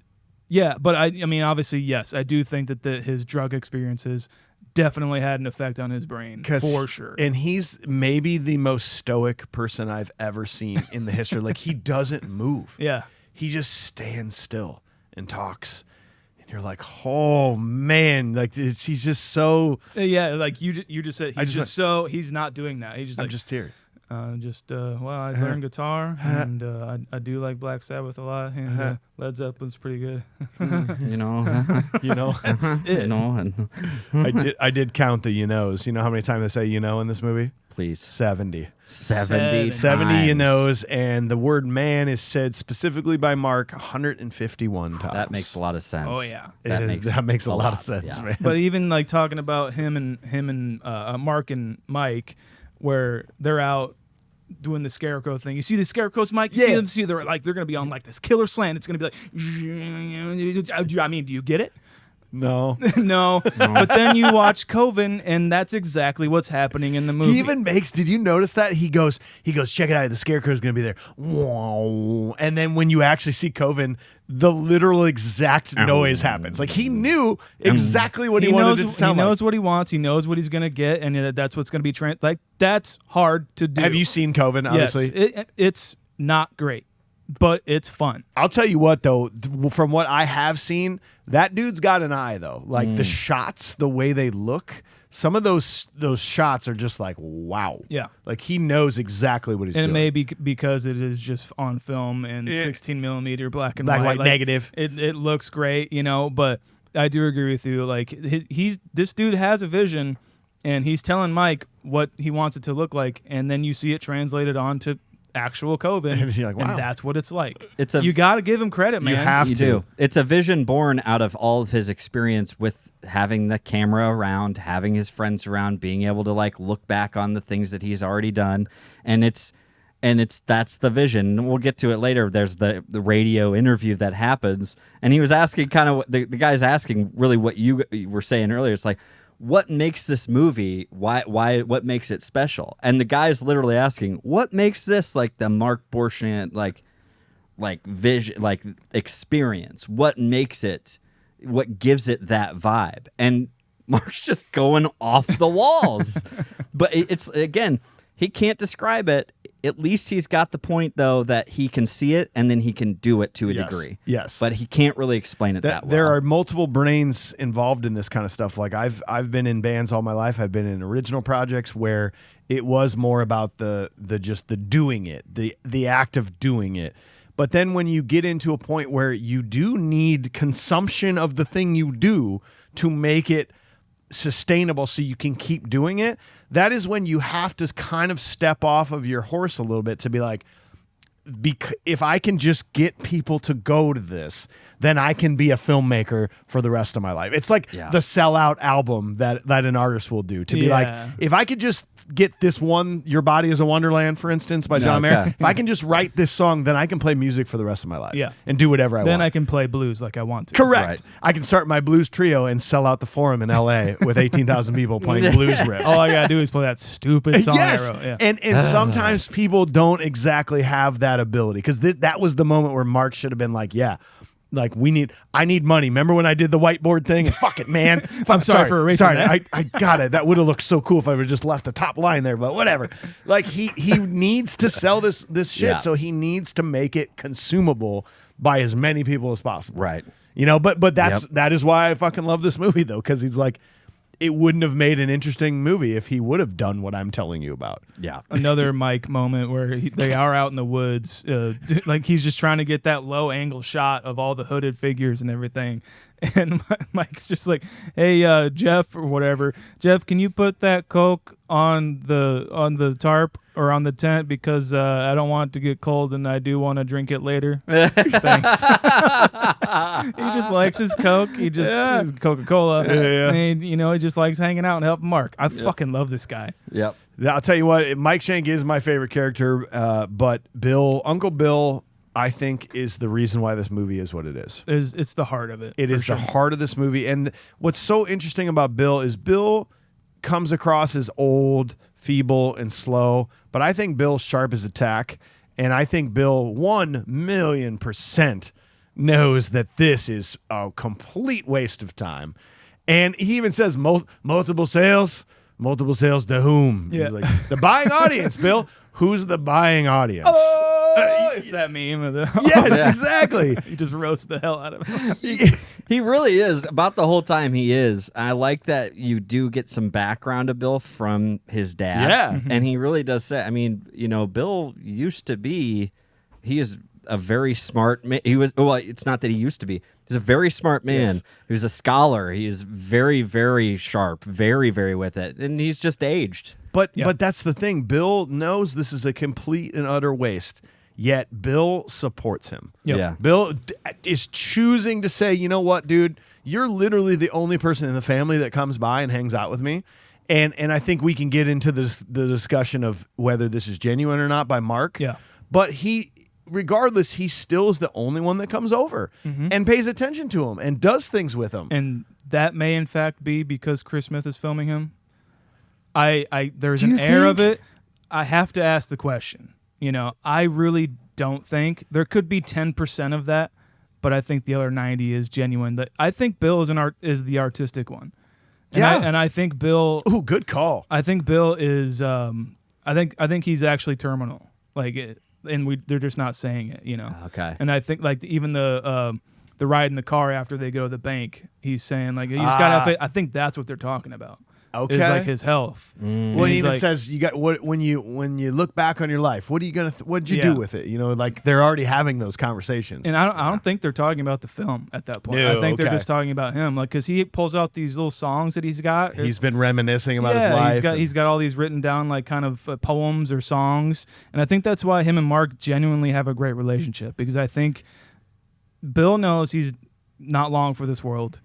yeah, but I mean, obviously, yes, I do think that his drug experiences definitely had an effect on his brain, for sure. And he's maybe the most stoic person I've ever seen in the history. Like, he doesn't move. Yeah. He just stands still and talks. And you're like, oh, man. Like, he's just so... Yeah, like you just said, he's not doing that. He's just I'm like... just here. I learned guitar, and I do like Black Sabbath a lot, and Led Zeppelin's pretty good. You know, that's it. You know, and I did count the you-knows. You know how many times they say you know in this movie? Please. 70. 70 you-knows, and the word man is said specifically by Mark 151 times. That makes a lot of sense. Oh yeah, that makes a lot of sense, man. But even like talking about him and Mark and Mike, where they're out doing the scarecrow thing. You see the scarecrows, Mike? You see them? They're going to be on like this killer slant. It's going to be like, I mean, do you get it? No. No. But then you watch Coven, and that's exactly what's happening in the movie. He even makes, did you notice that? He goes, check it out, the scarecrow's going to be there. And then when you actually see Coven, the literal exact noise happens. Like, he knew exactly what he wanted it to sound like. He knows what he wants. He knows what he's going to get, and that's what's going to be like, that's hard to do. Have you seen Coven, obviously? Yes. It's not great, but it's fun. I'll tell you what, though, from what I have seen, that dude's got an eye, though. Like, the shots, the way they look, some of those shots are just like, wow. Yeah. Like, he knows exactly what he's doing. And it may be because it is just on film and 16 millimeter black and white. Like, negative. It looks great, you know, but I do agree with you. Like, this dude has a vision, and he's telling Mike what he wants it to look like, and then you see it translated onto actual Coven, and, like, wow. And that's what it's like. You got to give him credit, man. You do. It's a vision born out of all of his experience with having the camera around, having his friends around, being able to like look back on the things that he's already done, and that's the vision. We'll get to it later. There's the radio interview that happens, and he was asking kind of the guy's asking really what you were saying earlier. It's like, what makes this movie? Why? What makes it special? And the guy's literally asking, what makes this like the Mark Borchardt like vision, like experience? What makes it? What gives it that vibe? And Mark's just going off the walls. But it's, again, he can't describe it. At least he's got the point, though, that he can see it and then he can do it to a degree. Yes. But he can't really explain it that well. There are multiple brains involved in this kind of stuff. Like, I've been in bands all my life. I've been in original projects where it was more about the doing it, the act of doing it. But then when you get into a point where you do need consumption of the thing you do to make it sustainable so you can keep doing it, that is when you have to kind of step off of your horse a little bit to be like, if I can just get people to go to this, then I can be a filmmaker for the rest of my life. It's like the sellout album that an artist will do, to be like, if I could just get this one, Your Body is a Wonderland, for instance, by John Mayer, if I can just write this song, then I can play music for the rest of my life and do whatever I want. Then I can play blues like I want to. Correct. Right. I can start my blues trio and sell out the Forum in L.A. with 18,000 people playing blues riffs. All I got to do is play that stupid song yes. I wrote. Yeah. And sometimes people don't exactly have that ability, because that was the moment where Mark should have been like, like I need money. Remember when I did the whiteboard thing? Fuck it, man. I'm sorry for erasing that. I got it. That would have looked so cool if I would have just left the top line there, but whatever. Like he needs to sell this shit, so he needs to make it consumable by as many people as possible. Right. But that is why I fucking love this movie, though, because he's like, it wouldn't have made an interesting movie if he would have done what I'm telling you about. Yeah. Another Mike moment where they are out in the woods. Like he's just trying to get that low angle shot of all the hooded figures and everything. And Mike's just like, hey, Jeff or whatever. Jeff, can you put that Coke on the tarp or on the tent, because I don't want it to get cold and I do want to drink it later. Thanks. He just likes his Coke. He just his Coca-Cola. And he just likes hanging out and helping Mark. I fucking love this guy. Yep. I'll tell you what, Mike Shank is my favorite character, but Uncle Bill, I think, is the reason why this movie is what it is. It's the heart of it. It is the heart of this movie. And what's so interesting about Bill is Bill comes across as old, feeble, and slow, but I think Bill's sharp as a tack, and I think Bill 1,000,000% knows that this is a complete waste of time. And he even says multiple sales to whom? Yeah. He's like, the buying audience, Bill. Who's the buying audience? Oh, it's that meme of the yes, exactly. He just roasts the hell out of him. He really is. About the whole time he is. I like that you do get some background of Bill from his dad. Yeah. And he really does say, I mean, Bill used to be, he is a very smart man. It's not that he used to be. He's a very smart man. Yes. Who's a scholar. He is very, very sharp, very, very with it. And he's just aged. But that's the thing. Bill knows this is a complete and utter waste, yet Bill supports him. Yep. Yeah. Bill is choosing to say, you know what, dude, you're literally the only person in the family that comes by and hangs out with me. And I think we can get into the discussion of whether this is genuine or not by Mark. Yeah. But regardless, he still is the only one that comes over and pays attention to him and does things with him. And that may in fact be because Chris Smith is filming him. There's an air of it. I have to ask the question. I really don't think there could be 10% of that, but I think the other 90 is genuine. I think Bill is the artistic one. And I think Bill. Ooh, good call. I think Bill is. I think he's actually terminal. They're just not saying it. Okay. And I think even the ride in the car after they go to the bank, he's saying you just gotta. I think that's what they're talking about. Okay. Is his health. Well, he even says you got when you look back on your life, what are you gonna what'd you do with it? They're already having those conversations. And I don't think they're talking about the film at that point. No, I think they're just talking about him, because he pulls out these little songs that he's got. He's been reminiscing about his life. He's got all these written down kind of poems or songs, and I think that's why him and Mark genuinely have a great relationship, because I think Bill knows he's not long for this world.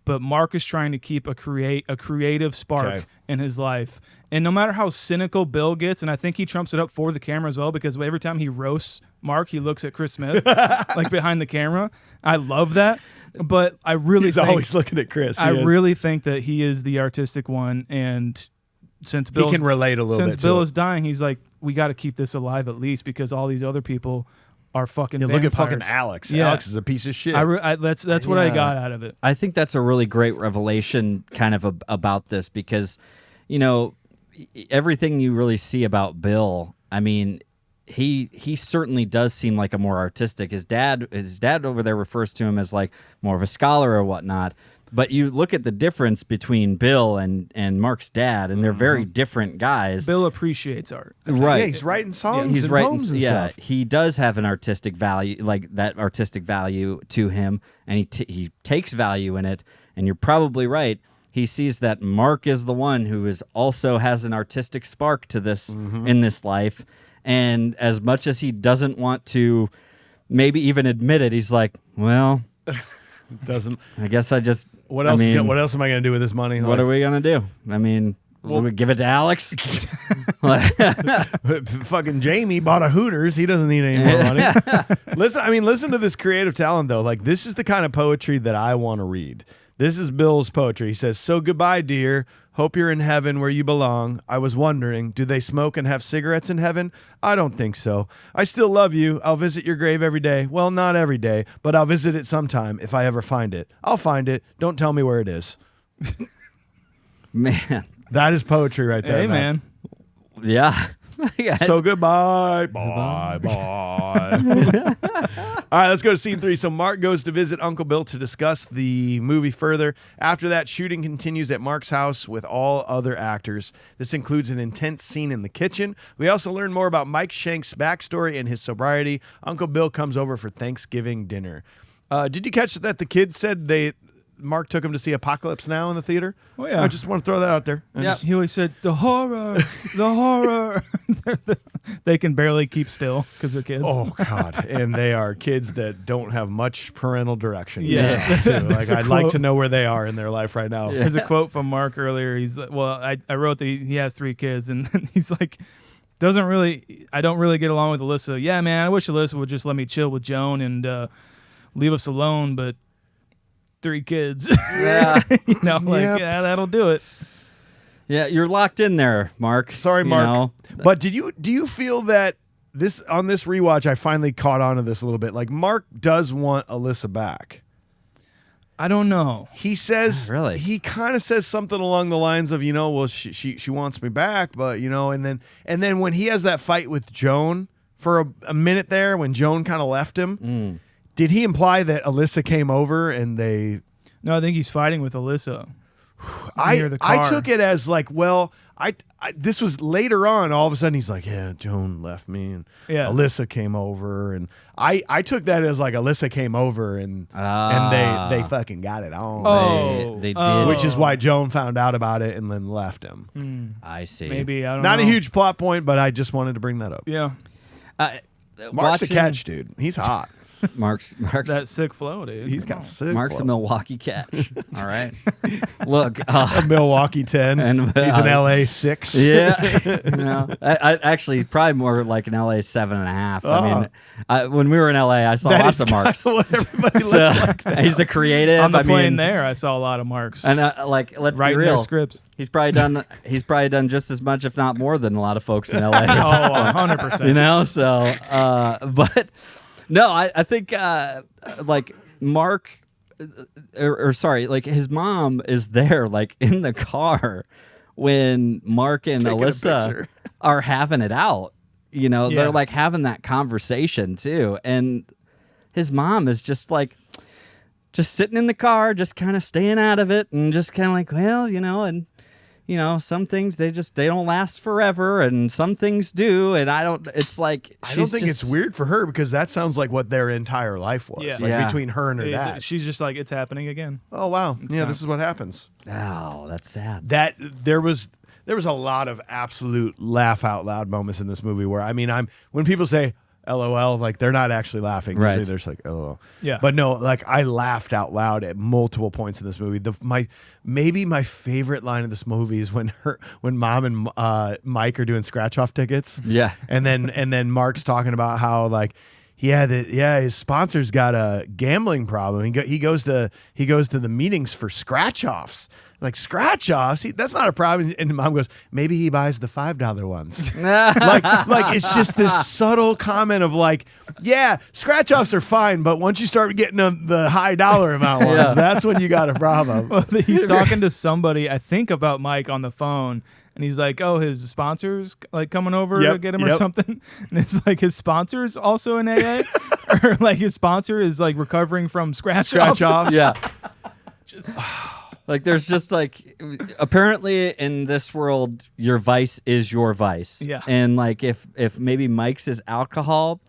But Mark is trying to keep a creative spark in his life. And no matter how cynical Bill gets, and I think he trumps it up for the camera as well, because every time he roasts Mark, he looks at Chris Smith, behind the camera. I love that. But I really He's always looking at Chris. Really think that he is the artistic one. And since Bill can relate a little bit. Since Bill is dying, he's like, we got to keep this alive at least, because all these other people are fucking vampires. Look at fucking Alex. Yeah. Alex is a piece of shit. That's what I got out of it. I think that's a really great revelation kind of about this, because, everything you really see about Bill, I mean, he certainly does seem like a more artistic. His dad over there refers to him as more of a scholar or whatnot. But you look at the difference between Bill and Mark's dad, and they're very different guys. Bill appreciates art. Right. Yeah, he's writing songs. He's and writing poems and stuff. He does have an artistic value, that artistic value to him, and he takes value in it. And you're probably right. He sees that Mark is the one who also has an artistic spark to this in this life. And as much as he doesn't want to maybe even admit it, he's like, well, Doesn't. I guess I just. What else? I mean, What else am I going to do with this money? What are we gonna do? I mean, will we give it to Alex? Fucking Jamie bought a Hooters. He doesn't need any more money. Listen to this creative talent though. Like this is the kind of poetry that I want to read. This is Bill's poetry. He says, "So goodbye, dear. Hope you're in heaven where you belong. I was wondering, do they smoke and have cigarettes in heaven? I don't think so. I still love you. I'll visit your grave every day. Well, not every day, but I'll visit it sometime if I ever find it. I'll find it. Don't tell me where it is." Man. That is poetry right there. Hey, man. Yeah. So goodbye. Bye. Bye. All right, let's go to scene 3. So Mark goes to visit Uncle Bill to discuss the movie further. After that, shooting continues at Mark's house with all other actors. This includes an intense scene in the kitchen. We also learn more about Mike Shank's backstory and his sobriety. Uncle Bill comes over for Thanksgiving dinner. Did you catch that the kids said Mark took him to see Apocalypse Now in the theater? Oh, yeah. I just want to throw that out there. Yeah. He always said, the horror, the horror. They can barely keep still because they're kids. Oh, God. And they are kids that don't have much parental direction. Yeah. Like, I'd like to know where they are in their life right now. Yeah. There's a quote from Mark earlier. He's like, well, I wrote that he has 3 kids, and he's like, I don't really get along with Alyssa. Yeah, man, I wish Alyssa would just let me chill with Joan and leave us alone, but 3 kids. Yeah. Yep. That'll do it. Yeah, you're locked in there, Mark. Sorry, Mark. But do you feel that on this rewatch I finally caught on to this a little bit? Like Mark does want Alyssa back. I don't know. He says really? He kind of says something along the lines of, well, she wants me back, but and then when he has that fight with Joan for a minute there, when Joan kind of left him, did he imply that Alyssa came over and they? No, I think he's fighting with Alyssa. I took it as like, well, I this was later on. All of a sudden, he's like, yeah, Joan left me, and Alyssa came over, and I took that as like Alyssa came over, and they fucking got it on. Oh, they did, which is why Joan found out about it and then left him. I see. Maybe I don't know. Not a huge plot point, but I just wanted to bring that up. Yeah, Mark's a catch, dude. He's hot. Mark's that sick flow, dude. He's got sick. Mark's flow. a Milwaukee catch. All right. Look, a Milwaukee 10. And he's an LA 6. Yeah. I actually probably more like an LA 7.5. I mean, when we were in LA, I saw lots of Marks. What everybody looks like now. He's a creative. On the plane there, I saw a lot of Marks. And let's be real. Their scripts. He's probably done just as much, if not more, than a lot of folks in LA. 100%. So but. No, I think like Mark, like his mom is there, like in the car when Mark and Alyssa are having it out. They're like having that conversation too, and his mom is just sitting in the car, just kind of staying out of it, and just kind of like, well, and. Some things they don't last forever, and some things do, and I don't think it's weird for her because that sounds like what their entire life was. Yeah. Between her and her dad. She's just like, it's happening again. Oh wow. This is what happens. Oh, that's sad. That there was a lot of absolute laugh out loud moments in this movie where when people say LOL, like they're not actually laughing. Right. Usually they're just like LOL. Yeah. But no, like I laughed out loud at multiple points in this movie. Maybe my favorite line of this movie is when Mom and Mike are doing scratch off tickets. Yeah. And then Mark's talking about how like his sponsor's got a gambling problem. He goes to the meetings for scratch offs. Like scratch offs, that's not a problem. And Mom goes, maybe he buys the $5 ones. like it's just this subtle comment of like, yeah, scratch offs are fine, but once you start getting the high dollar amount ones, that's when you got a problem. Well, he's talking to somebody, I think, about Mike on the phone. And he's like, oh, his sponsor's like coming over to get him or something. And it's like his sponsor's also in AA. Or like his sponsor is like recovering from scratch offs. Yeah. Like there's just like, apparently in this world, your vice is your vice. Yeah. And like if maybe Mike's is alcohol,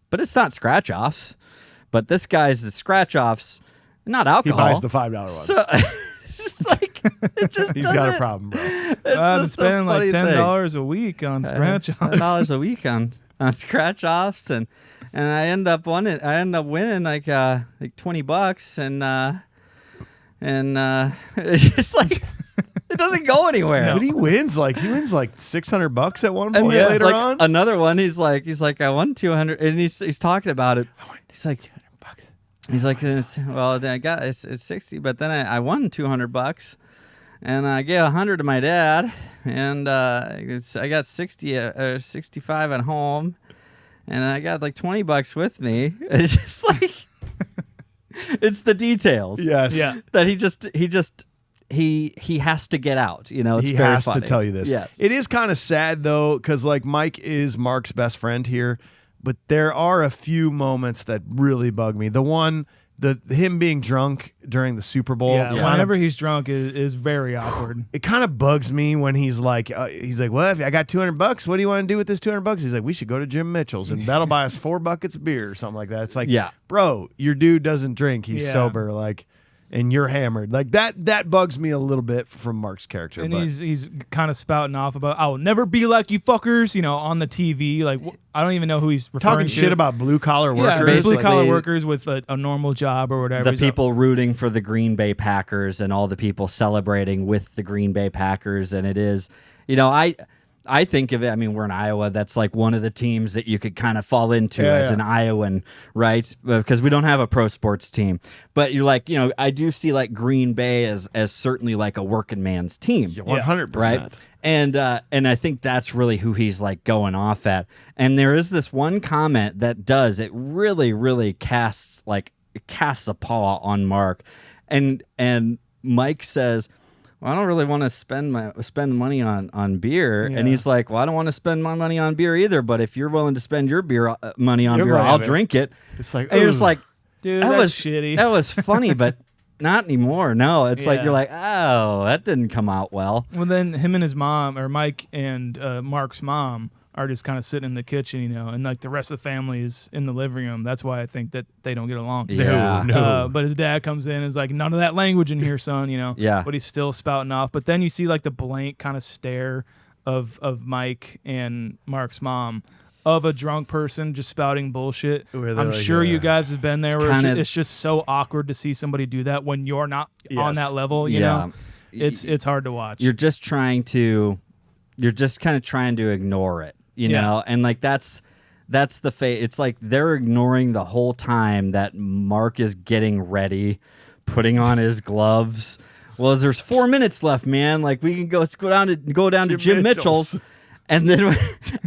but it's not scratch offs. But this guy's is scratch offs, not alcohol. He buys the $5 ones. So it's just like, he's got a problem, bro. I'm spending like $10 a week on scratch offs. $10 a week on scratch offs. And and I end up winning like $20, and it's just like it doesn't go anywhere. But he wins like $600 at one point later like on. Another one, he's like I won 200, and he's talking about it. He's like $200. He's like, well, I got it's 60, but then I won $200, and I gave 100 to my dad, and I got 60 or 65 at home, and I got like $20 with me. It's just like it's the details. Yes. Yeah. That he has to get out. You know, it's he very has funny. to tell you this. Yes. It is kind of sad though, because like Mike is Mark's best friend here, but there are a few moments that really bug me. The one, him being drunk during the Super Bowl. Yeah, whenever he's drunk is very awkward. It kind of bugs me when he's like, well, if I got $200, what do you want to do with this $200? He's like, we should go to Jim Mitchell's and that'll buy us 4 buckets of beer or something like that. It's like, bro, your dude doesn't drink. He's sober. Like, and you're hammered. Like that bugs me a little bit from Mark's character. And he's kind of spouting off about, I'll never be like you fuckers, on the TV. Like, I don't even know who he's referring talking to. shit about blue collar workers. Yeah, blue collar workers with a normal job or whatever. The people rooting for the Green Bay Packers and all the people celebrating with the Green Bay Packers. And it is, I think of it, I mean, we're in Iowa. That's like one of the teams that you could kind of fall into as an Iowan, right? Because we don't have a pro sports team. But you're like, I do see like Green Bay as certainly like a working man's team. 100%. Right? And I think that's really who he's like going off at. And there is this one comment that it really, really casts a paw on Mark. And Mike says, well, I don't really want to spend money on beer. And he's like, well, I don't want to spend my money on beer either, but if you're willing to spend your money on beer, I'll drink it. It's like, and you're just like, dude, that was shitty. That was funny, but not anymore. No, it's like you're like, oh, that didn't come out well. Well, then him and his mom, or Mike and Mark's mom, are just kind of sitting in the kitchen, and like the rest of the family is in the living room. That's why I think that they don't get along. Yeah. No. But his dad comes in and is like, none of that language in here, son, Yeah. But he's still spouting off. But then you see like the blank kind of stare of Mike and Mark's mom of a drunk person just spouting bullshit. I'm sure you guys have been there where it's just so awkward to see somebody do that when you're not on that level, you know? It's hard to watch. You're just kind of trying to ignore it. And like that's the fate. It's like they're ignoring the whole time that Mark is getting ready, putting on his gloves. Well, there's 4 minutes left, man. Like we can let's go down to Jim Mitchell's. And then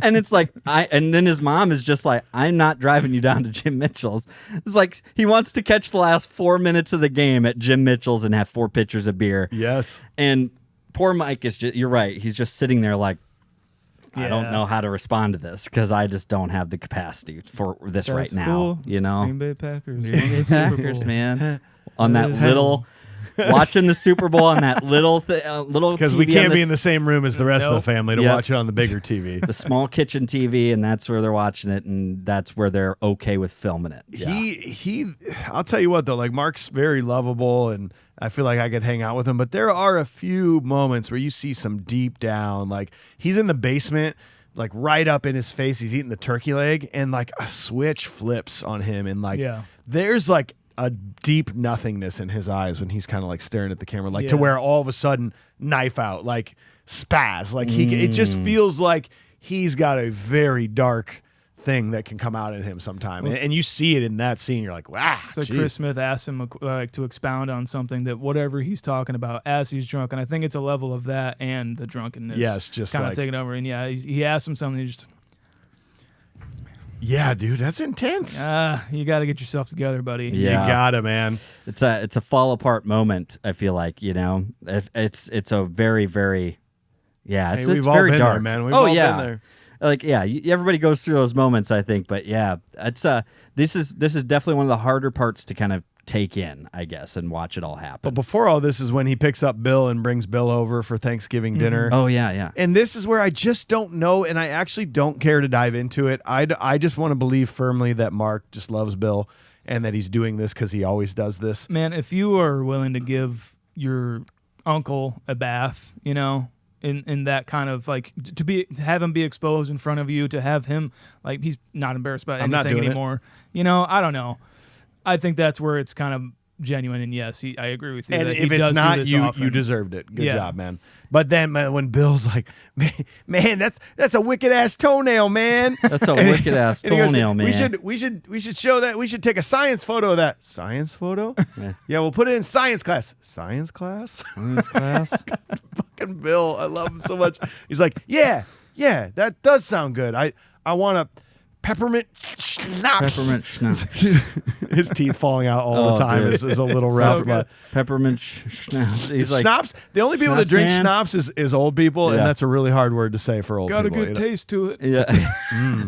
it's like and then his mom is just like, I'm not driving you down to Jim Mitchell's. It's like he wants to catch the last 4 minutes of the game at Jim Mitchell's and have 4 pitchers of beer. Yes. And poor Mike is just, you're right. He's just sitting there like, I don't know how to respond to this because I just don't have the capacity for this right now. Cool. Green Bay Packers. Packers, man. On that little, watching the Super Bowl on that little because we can't be in the same room as the rest of the family to watch it on the bigger TV. The small kitchen TV, and that's where they're watching it, and that's where they're okay with filming it. Yeah. I'll tell you what though, like Mark's very lovable, and I feel like I could hang out with him, but there are a few moments where you see some deep down, like he's in the basement, like right up in his face, he's eating the turkey leg, and like a switch flips on him, and like there's like a deep nothingness in his eyes when he's kind of like staring at the camera, like to where all of a sudden knife out, like spaz, like it just feels like he's got a very dark thing that can come out in him sometime, and you see it in that scene. You're like, wow. So Chris Smith asked him to expound on something that whatever he's talking about as he's drunk, and I think it's a level of that and the drunkenness. Yes, just kind of like, taking over. And he asked him something. He just, yeah, dude, that's intense. You got to get yourself together, buddy. Yeah. You gotta, man. It's a fall apart moment. I feel like it's a very very it's we've it's all very been dark. there, man. We've all been there. Like everybody goes through those moments, I think, but it's this is definitely one of the harder parts to kind of take in, I guess, and watch it all happen. But before all this is when he picks up Bill and brings Bill over for Thanksgiving dinner. Oh yeah. And this is where I just don't know, and I actually don't care to dive into it. I just want to believe firmly that Mark just loves Bill and that he's doing this because he always does this. Man, if you are willing to give your uncle a bath, in that kind of like to have him be exposed in front of you, to have him like he's not embarrassed about anything anymore. You know, I don't know. I think that's where it's kind of genuine, and yes, I agree with you. And that if he it's does not, do this you often. deserved it. Good job, man. But then when Bill's like, man, that's a wicked ass toenail, man. That's a wicked ass toenail, man. We should show that. We should take a science photo of that. Science photo? Yeah, we'll put it in science class. Science class? Science class? God, fucking Bill, I love him so much. He's like, yeah, that does sound good. I want a peppermint schnapps. Peppermint schnapps. His teeth falling out all the time is a little rough. But peppermint schnapps. He's like, schnapps. The only people that drink schnapps is old people, and that's a really hard word to say for old got people. Got a good taste to it. Yeah.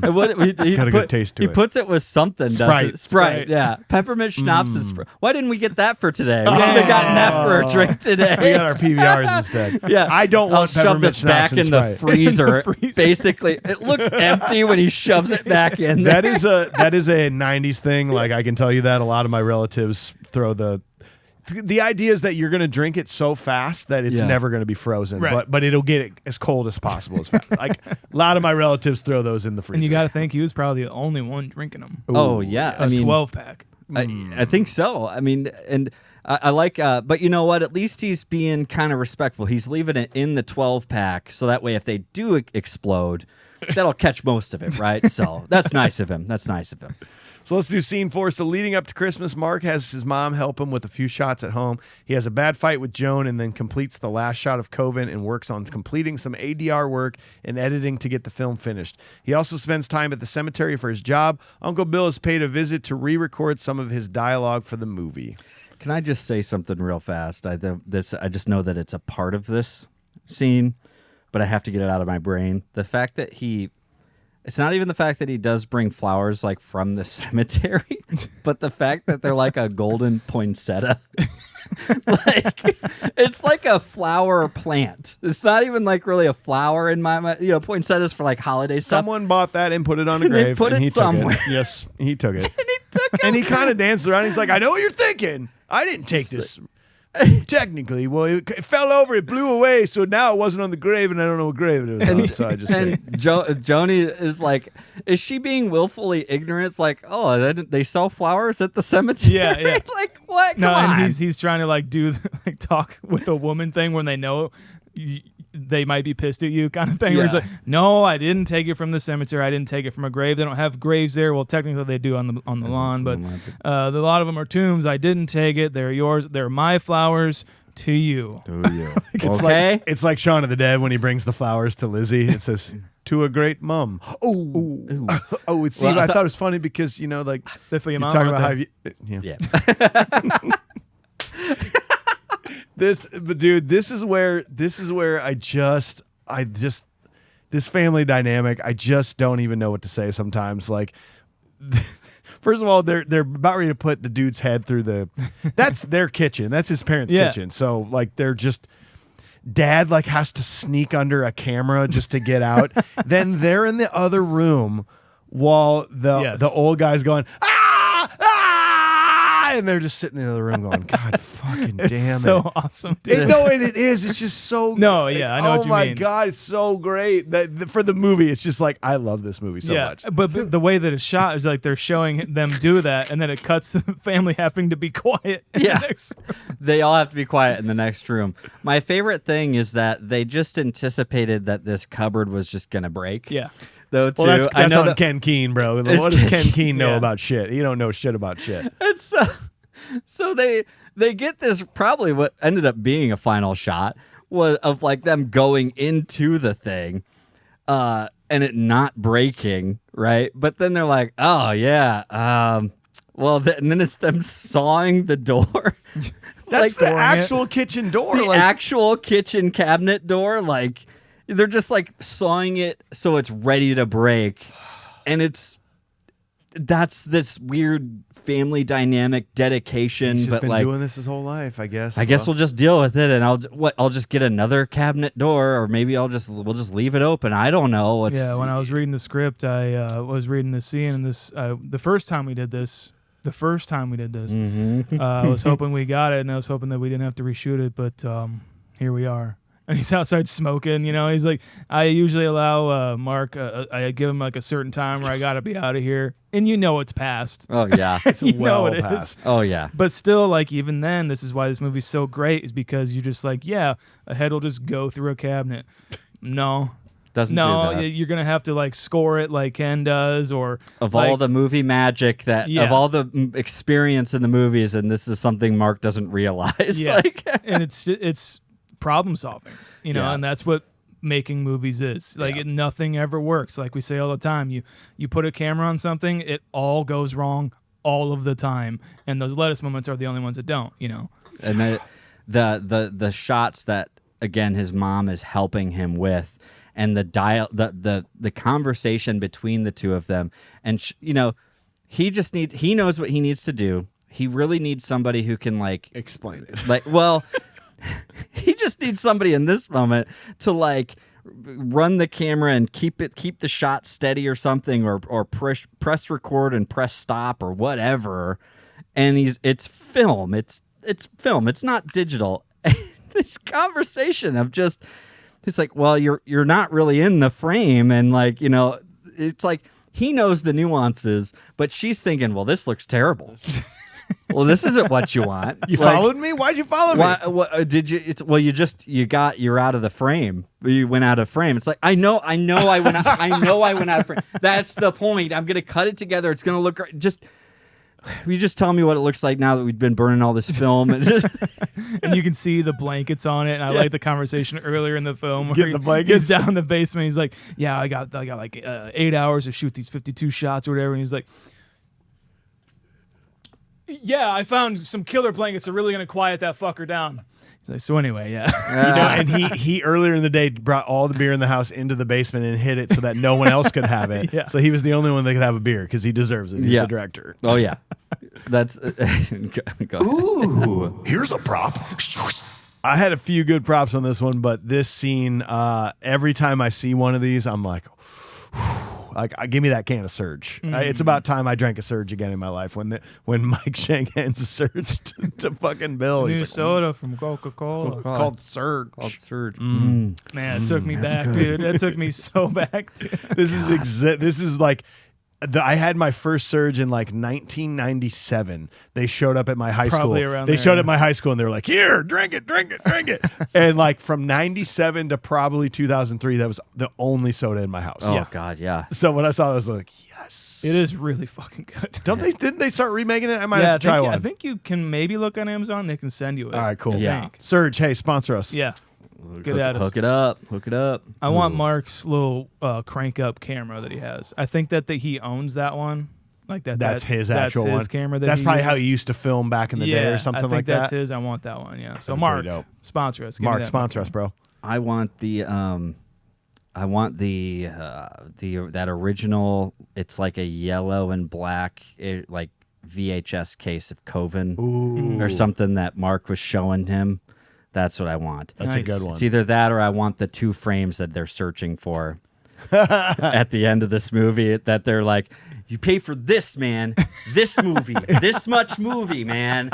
Got a good taste to it. He puts it with something, Sprite. doesn't it? Sprite, yeah. Peppermint schnapps is Sprite. Why didn't we get that for today? We should have gotten that for a drink today. We got our PBRs instead. Yeah. I don't want shove peppermint this schnapps back in the freezer. Basically, it looks empty when he shoves it back in there. That is a 90s thing. Like, I can tell you that a lot of my relatives throw the idea is that you're going to drink it so fast that it's never going to be frozen, but it'll get it as cold as possible as fast. Like, a lot of my relatives throw those in the freezer. And you got to think he was probably the only one drinking them. Ooh. Oh yeah, a 12-pack. I think so. I mean, and I like, but you know what? At least he's being kind of respectful. He's leaving it in the 12-pack, so that way if they do explode, that'll catch most of it, right? So that's nice of him. So let's do scene 4. So leading up to Christmas, Mark has his mom help him with a few shots at home. He has a bad fight with Joan and then completes the last shot of Coven and works on completing some ADR work and editing to get the film finished. He also spends time at the cemetery for his job. Uncle Bill has paid a visit to re-record some of his dialogue for the movie. Can I just say something real fast? I just know that it's a part of this scene, but I have to get it out of my brain. The fact that it's not even the fact that he does bring flowers like from the cemetery, but the fact that they're like a golden poinsettia. Like, it's like a flower plant. It's not even like really a flower in my mind. You know, poinsettias for like holiday stuff. Someone bought that and put it on a grave. Put it somewhere. Yes, he took it. And he kind of danced around. He's like, I know what you're thinking. I didn't take this. Technically, well, it fell over, it blew away, so now it wasn't on the grave, and I don't know what grave it was on, so I just Joni is like, is she being willfully ignorant? It's like, oh, they sell flowers at the cemetery? Yeah. Like, what? No, Come on. and he's trying to like do like talk with a woman thing when they know they might be pissed at you kind of thing. Yeah. Where he's like, no, I didn't take it from the cemetery. I didn't take it from a grave. They don't have graves there. Well, technically they do on the lawn, but a lot of them are tombs. I didn't take it. They're yours. They're my flowers to you. It's like Shaun of the Dead when he brings the flowers to Lizzie. It says, to a great mum. Oh, see, I thought it was funny because, you know, like, they're for your mom, talking about how yeah. This is where I just this family dynamic, I just don't even know what to say sometimes. Like, first of all, they're about ready to put the dude's head through that's their kitchen. That's his parents' kitchen. So like they're just dad like has to sneak under a camera just to get out. Then they're in the other room while the old guy's going, and they're just sitting in the other room going, God fucking damn it. It's so awesome, dude. It is. It's just so No, yeah, I know what you mean. Oh my God, it's so great. For the movie, it's just like, I love this movie so much. But the way that it's shot is like they're showing them do that, and then it cuts to the family having to be quiet. Yeah. They all have to be quiet in the next room. My favorite thing is that they just anticipated that this cupboard was just going to break. Yeah. Well, that's on Ken Keane, bro. What does Ken Keane know about shit? He don't know shit about shit. And so they get this, probably what ended up being a final shot was of like them going into the thing and it not breaking, right? But then they're like, oh yeah, and then it's them sawing the door. That's like the actual kitchen door. The actual kitchen cabinet door, like they're just like sawing it so it's ready to break. And that's this weird family dynamic dedication. He's just been like, doing this his whole life, I guess. I guess we'll just deal with it, and I'll just get another cabinet door, or maybe we'll just leave it open. I don't know. When I was reading the script, I was reading the scene, and the first time we did this, mm-hmm. I was hoping we got it, and I was hoping that we didn't have to reshoot it, but here we are. and he's outside smoking. He's like, I usually allow Mark. I give him like a certain time where I gotta be out of here, and it's past. Oh yeah, it's well past. Oh yeah, but still, like even then, this is why this movie's so great, is because you're just like, yeah, a head will just go through a cabinet. No. Doesn't do that. You're gonna have to like score it like Ken does, or of all the movie magic of all the experience in the movies, and this is something Mark doesn't realize. Yeah, and it's problem solving, and that's what making movies is. Like nothing ever works. Like we say all the time, you put a camera on something, it all goes wrong all of the time, and those lettuce moments are the only ones that don't. And the shots that again his mom is helping him with. And the conversation between the two of them, and he knows what he needs to do. He really needs somebody who can like explain it. Like, well, he just needs somebody in this moment to like run the camera and keep the shot steady or something, or press record and press stop or whatever. And it's film. It's film. It's not digital. And this conversation of just. It's like, well, you're not really in the frame, and like it's like he knows the nuances, but she's thinking, well, this looks terrible. Well, this isn't what you want. You followed me? Why'd you follow me? What did you? You're out of the frame. You went out of frame. It's like I know I went out of frame. That's the point. I'm gonna cut it together. It's gonna look great. You just tell me what it looks like now that we've been burning all this film, and you can see the blankets on it. And I like the conversation earlier in the film where he's down in the basement. He's like, "Yeah, I got like 8 hours to shoot these 52 shots or whatever." And he's like, "Yeah, I found some killer blankets that are really gonna quiet that fucker down." He's like, "So anyway, yeah." And he earlier in the day brought all the beer in the house into the basement and hid it so that no one else could have it. Yeah. So he was the only one that could have a beer because he deserves it. He's the director. Oh yeah. That's Ooh, here's a prop. I had a few good props on this one, but this scene, every time I see one of these, I'm like, give me that can of Surge. It's about time I drank a Surge again in my life. When Mike Shank hands a Surge to fucking Bill, new soda from Coca-Cola. It's called Surge. Man, it took me back, dude. It took me so back, dude. This is like. I had my first Surge in like 1997. They showed up at my high school. They showed up at my high school and they were like, "Here, drink it." And like from 97 to probably 2003, that was the only soda in my house. Oh God, yeah. So when I saw it, I was like, yes. It is really fucking good. Didn't they start remaking it? I might have to try one. I think you can maybe look on Amazon. They can send you it. All right, cool. Yeah. Surge, hey, sponsor us. Yeah. Get at us. Hook it up. I want Mark's little crank up camera that he has. I think that he owns that one. Like that. That's his actual one. Camera. That's probably how he used to film back in the day or something like that. I think that's his. I want that one. Yeah. So Mark, sponsor us. Mark, sponsor us, bro. I want that original. It's like a yellow and black, like VHS case of Coven or something that Mark was showing him. That's what I want. That's a good one. It's either that or I want the 2 frames that they're searching for at the end of this movie, that they're like, you pay for this, man. This movie. This much movie, man.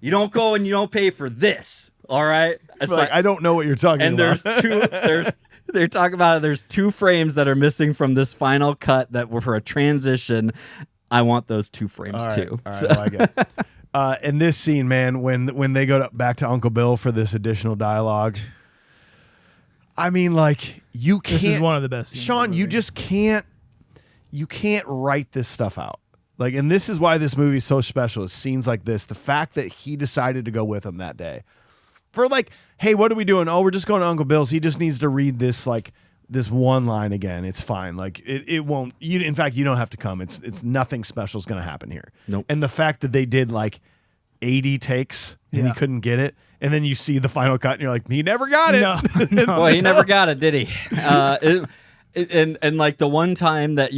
You don't go and you don't pay for this. All right? It's like, I don't know what you're talking about. And they're talking about it. There's 2 frames that are missing from this final cut that were for a transition. I want those 2 frames too. All right, I like it. In this scene, man, when they go back to Uncle Bill for this additional dialogue, I mean, like, you can't. This is one of the best scenes. Sean, you just can't. You can't write this stuff out. Like, and this is why this movie is so special. Is scenes like this. The fact that he decided to go with him that day, for like, hey, what are we doing? Oh, we're just going to Uncle Bill's. He just needs to read this this one line again. It's fine. Like it won't. In fact, you don't have to come. It's nothing special is going to happen here. Nope. And the fact that they did like 80 takes and he couldn't get it, and then you see the final cut and you're like, he never got it. No. Well, he never got it, did he? And like the one time that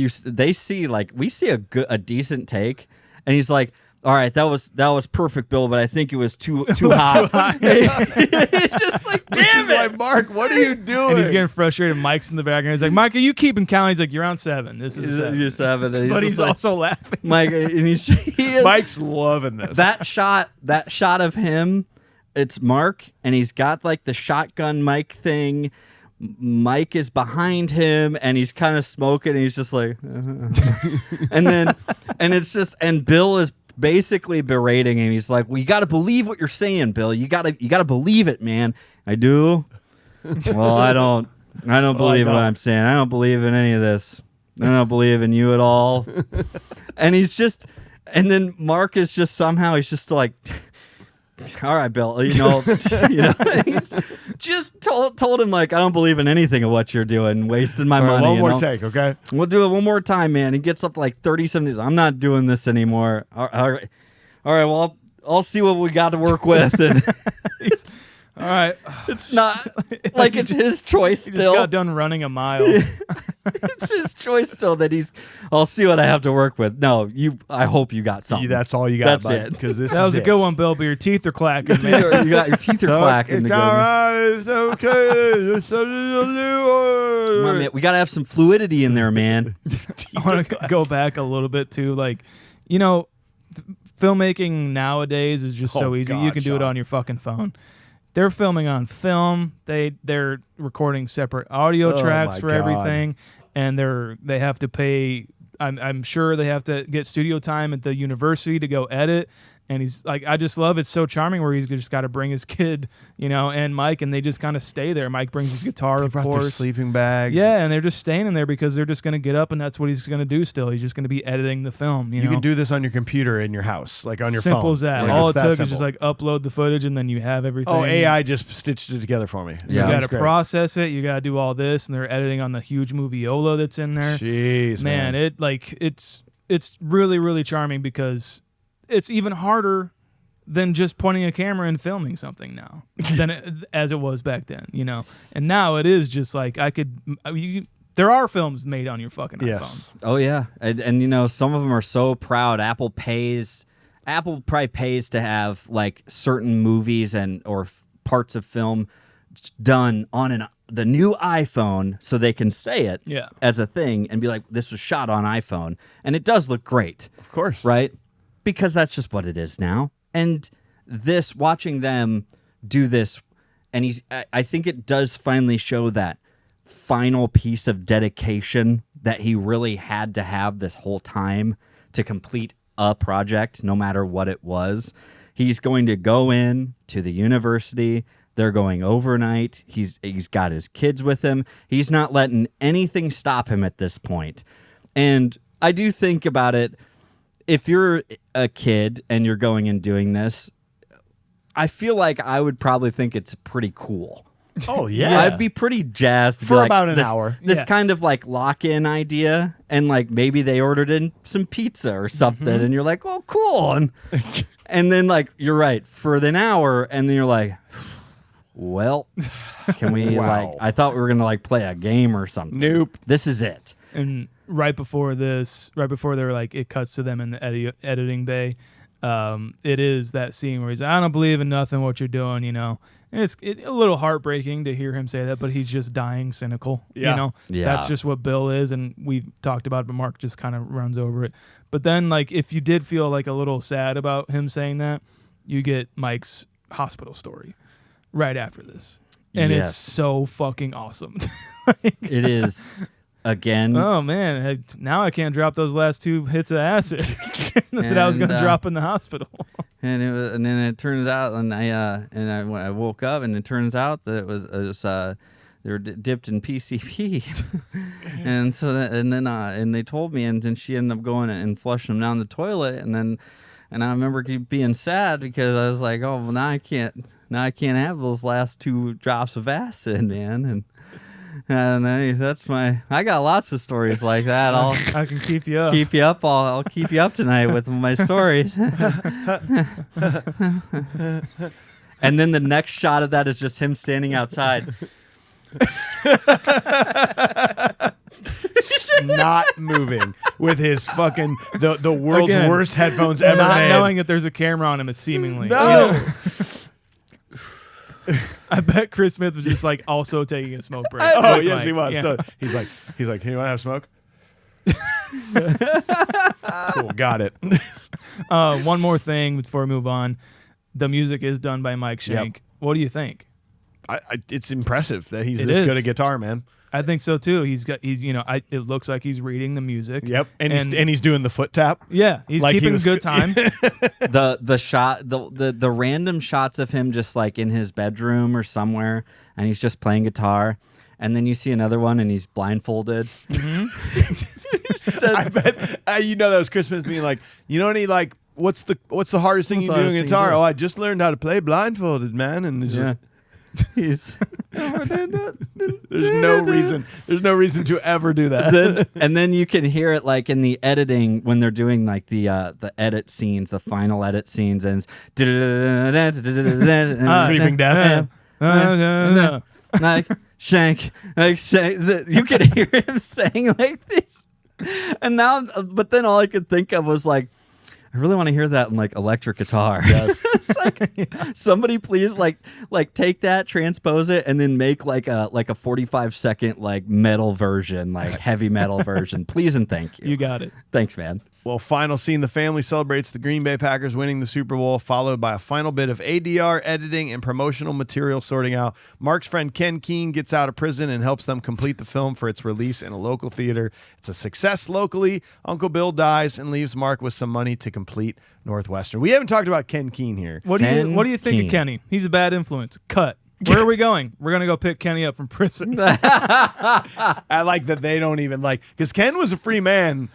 we see a decent take, and he's like, all right, that was perfect, Bill, but I think it was too hot. Just like, damn it, like, Mark, what are you doing? And he's getting frustrated. Mike's in the background. He's like, Mike, are you keeping count? He's like, you're on 7. This is 7. You're 7. And but he's also laughing. Mike, and he is, Mike's loving this. That shot of him it's Mark, and he's got like the shotgun mic thing. Mike is behind him, and he's kind of smoking, and he's just like, and Bill is basically berating him. He's like, "Well, you got to believe what you're saying, Bill. You got to believe it, man." I do. Well, I don't believe what I'm saying. I don't believe in any of this. I don't believe in you at all. And then Mark is just somehow, he's just like, all right, Bill, just told him like, I don't believe in anything of what you're doing, wasting my money. One more take, okay? We'll do it one more time, man. He gets up to like 30-something. I'm not doing this anymore. All right. Well, I'll see what we got to work with. And all right. It's not like it's his choice He still. just got done running a mile. It's his choice still that I'll see what I have to work with. No, I hope you got something. That's all you got, That's it. Because that was a good one, Bill, but your teeth are clacking, man. You got your teeth are clacking. It's all right. It's okay. Come on, man. We got to have some fluidity in there, man. I want to go back a little bit to filmmaking nowadays is just so easy. God, You can do it Sean. on your fucking phone. They're filming on film. They're recording separate audio tracks my for God. everything, and they have to pay. I'm sure they have to get studio time at the university to go edit. And he's like, I just love it's so charming where he's just got to bring his kid, and Mike, and they just kind of stay there. Mike brings his guitar, of Their course. sleeping bags. Yeah, and they're just staying in there because they're just going to get up, and that's what he's going to do still. He's just going to be editing the film. You know? can do this on your computer in your house, like on your phone. Simple as that. Like, All it it's that took is simple. just like upload the footage, and then you have everything. Oh, AI just stitched it together for me. You Yeah. got That's to great. process it. You got to do all this, and they're editing on the huge Moviola that's in there. Jeez, man. It's really, really charming because it's even harder than just pointing a camera and filming something now as it was back then, And now it is just like there are films made on your fucking Yes. iPhone. Oh yeah, and some of them are so proud. Apple probably pays to have like certain movies or parts of film done on the new iPhone so they can say it as a thing and be like, this was shot on iPhone, and it does look great, Of course. right? Because that's just what it is now. And watching them do this, and I think it does finally show that final piece of dedication that he really had to have this whole time to complete a project, no matter what it was. He's going to go in to the university. They're going overnight. He's got his kids with him. He's not letting anything stop him at this point. And I do think about it. If you're a kid and you're going and doing this, I feel like I would probably think it's pretty cool. Oh, yeah. I'd be pretty jazzed to For be like, about an this, hour. This Yeah. kind of like lock-in idea, and like maybe they ordered in some pizza or something, and you're like, "Oh, cool!" And then like you're right for an hour, and then you're like, "Well, can we Wow. like? I thought we were gonna like play a game or something. Nope. This is it." And right before they're like, it cuts to them in the editing bay. It is that scene where he's like, I don't believe in nothing what you're doing, And it's a little heartbreaking to hear him say that, but he's just dying cynical, Yeah. Yeah. That's just what Bill is, and we've talked about it, but Mark just kind of runs over it. But then, like, if you did feel like a little sad about him saying that, you get Mike's hospital story right after this. And Yes. it's so fucking awesome. It is. Again, Oh man! Now I can't drop those last 2 hits of acid that I was going to And, drop in the hospital. and then it turns out, and I woke up, and it turns out that it was they were dipped in PCP, and so and they told me, and then she ended up going and flushing them down the toilet, and I remember being sad because I was like, oh, well, now I can't have those last 2 drops of acid, man, and that's I got lots of stories like that. I can keep you up. I'll keep you up tonight with my stories. And then the next shot of that is just him standing outside. Not moving with his fucking the world's Again, worst headphones ever Not made. knowing that there's a camera on him is seemingly. No. I bet Chris Smith was just like also taking a smoke break. Oh Like, yes, he was. yeah. So he's like, "Can you want to have smoke?" Cool, got it. One more thing before we move on. the music is done by Mike Shank. What do you think? It's impressive that he's this good at guitar, man. I think so too. It looks like he's reading the music. Yep, and he's doing the foot tap. Yeah, he's keeping a good time. the random shots of him just like in his bedroom or somewhere, and he's just playing guitar. And then you see another one, and he's blindfolded. Mm-hmm. I bet that was Christmas being like, what's the hardest thing you do in guitar? Oh, I just learned how to play blindfolded, man. And it's there's no reason to ever do that. And then you can hear it like in the editing when they're doing like the edit scenes, the final edit scenes, and it's Creeping Death. Like Shank, you can hear him saying like this, but then all I could think of was like, I really want to hear that in like electric guitar. Yes. It's like, somebody please like take that, transpose it, and then make like a 45-second like metal version, like heavy metal version. Please and thank you. You got it. Thanks, man. Well, final scene, the family celebrates the Green Bay Packers winning the Super Bowl, followed by a final bit of ADR editing and promotional material sorting out. Mark's friend Ken Keene gets out of prison and helps them complete the film for its release in a local theater. It's a success locally. Uncle Bill dies and leaves Mark with some money to complete Northwestern. We haven't talked about Ken Keene here. What do you think of Kenny? He's a bad influence. Cut. Where are we going? We're going to go pick Kenny up from prison. I like that they don't even because Ken was a free man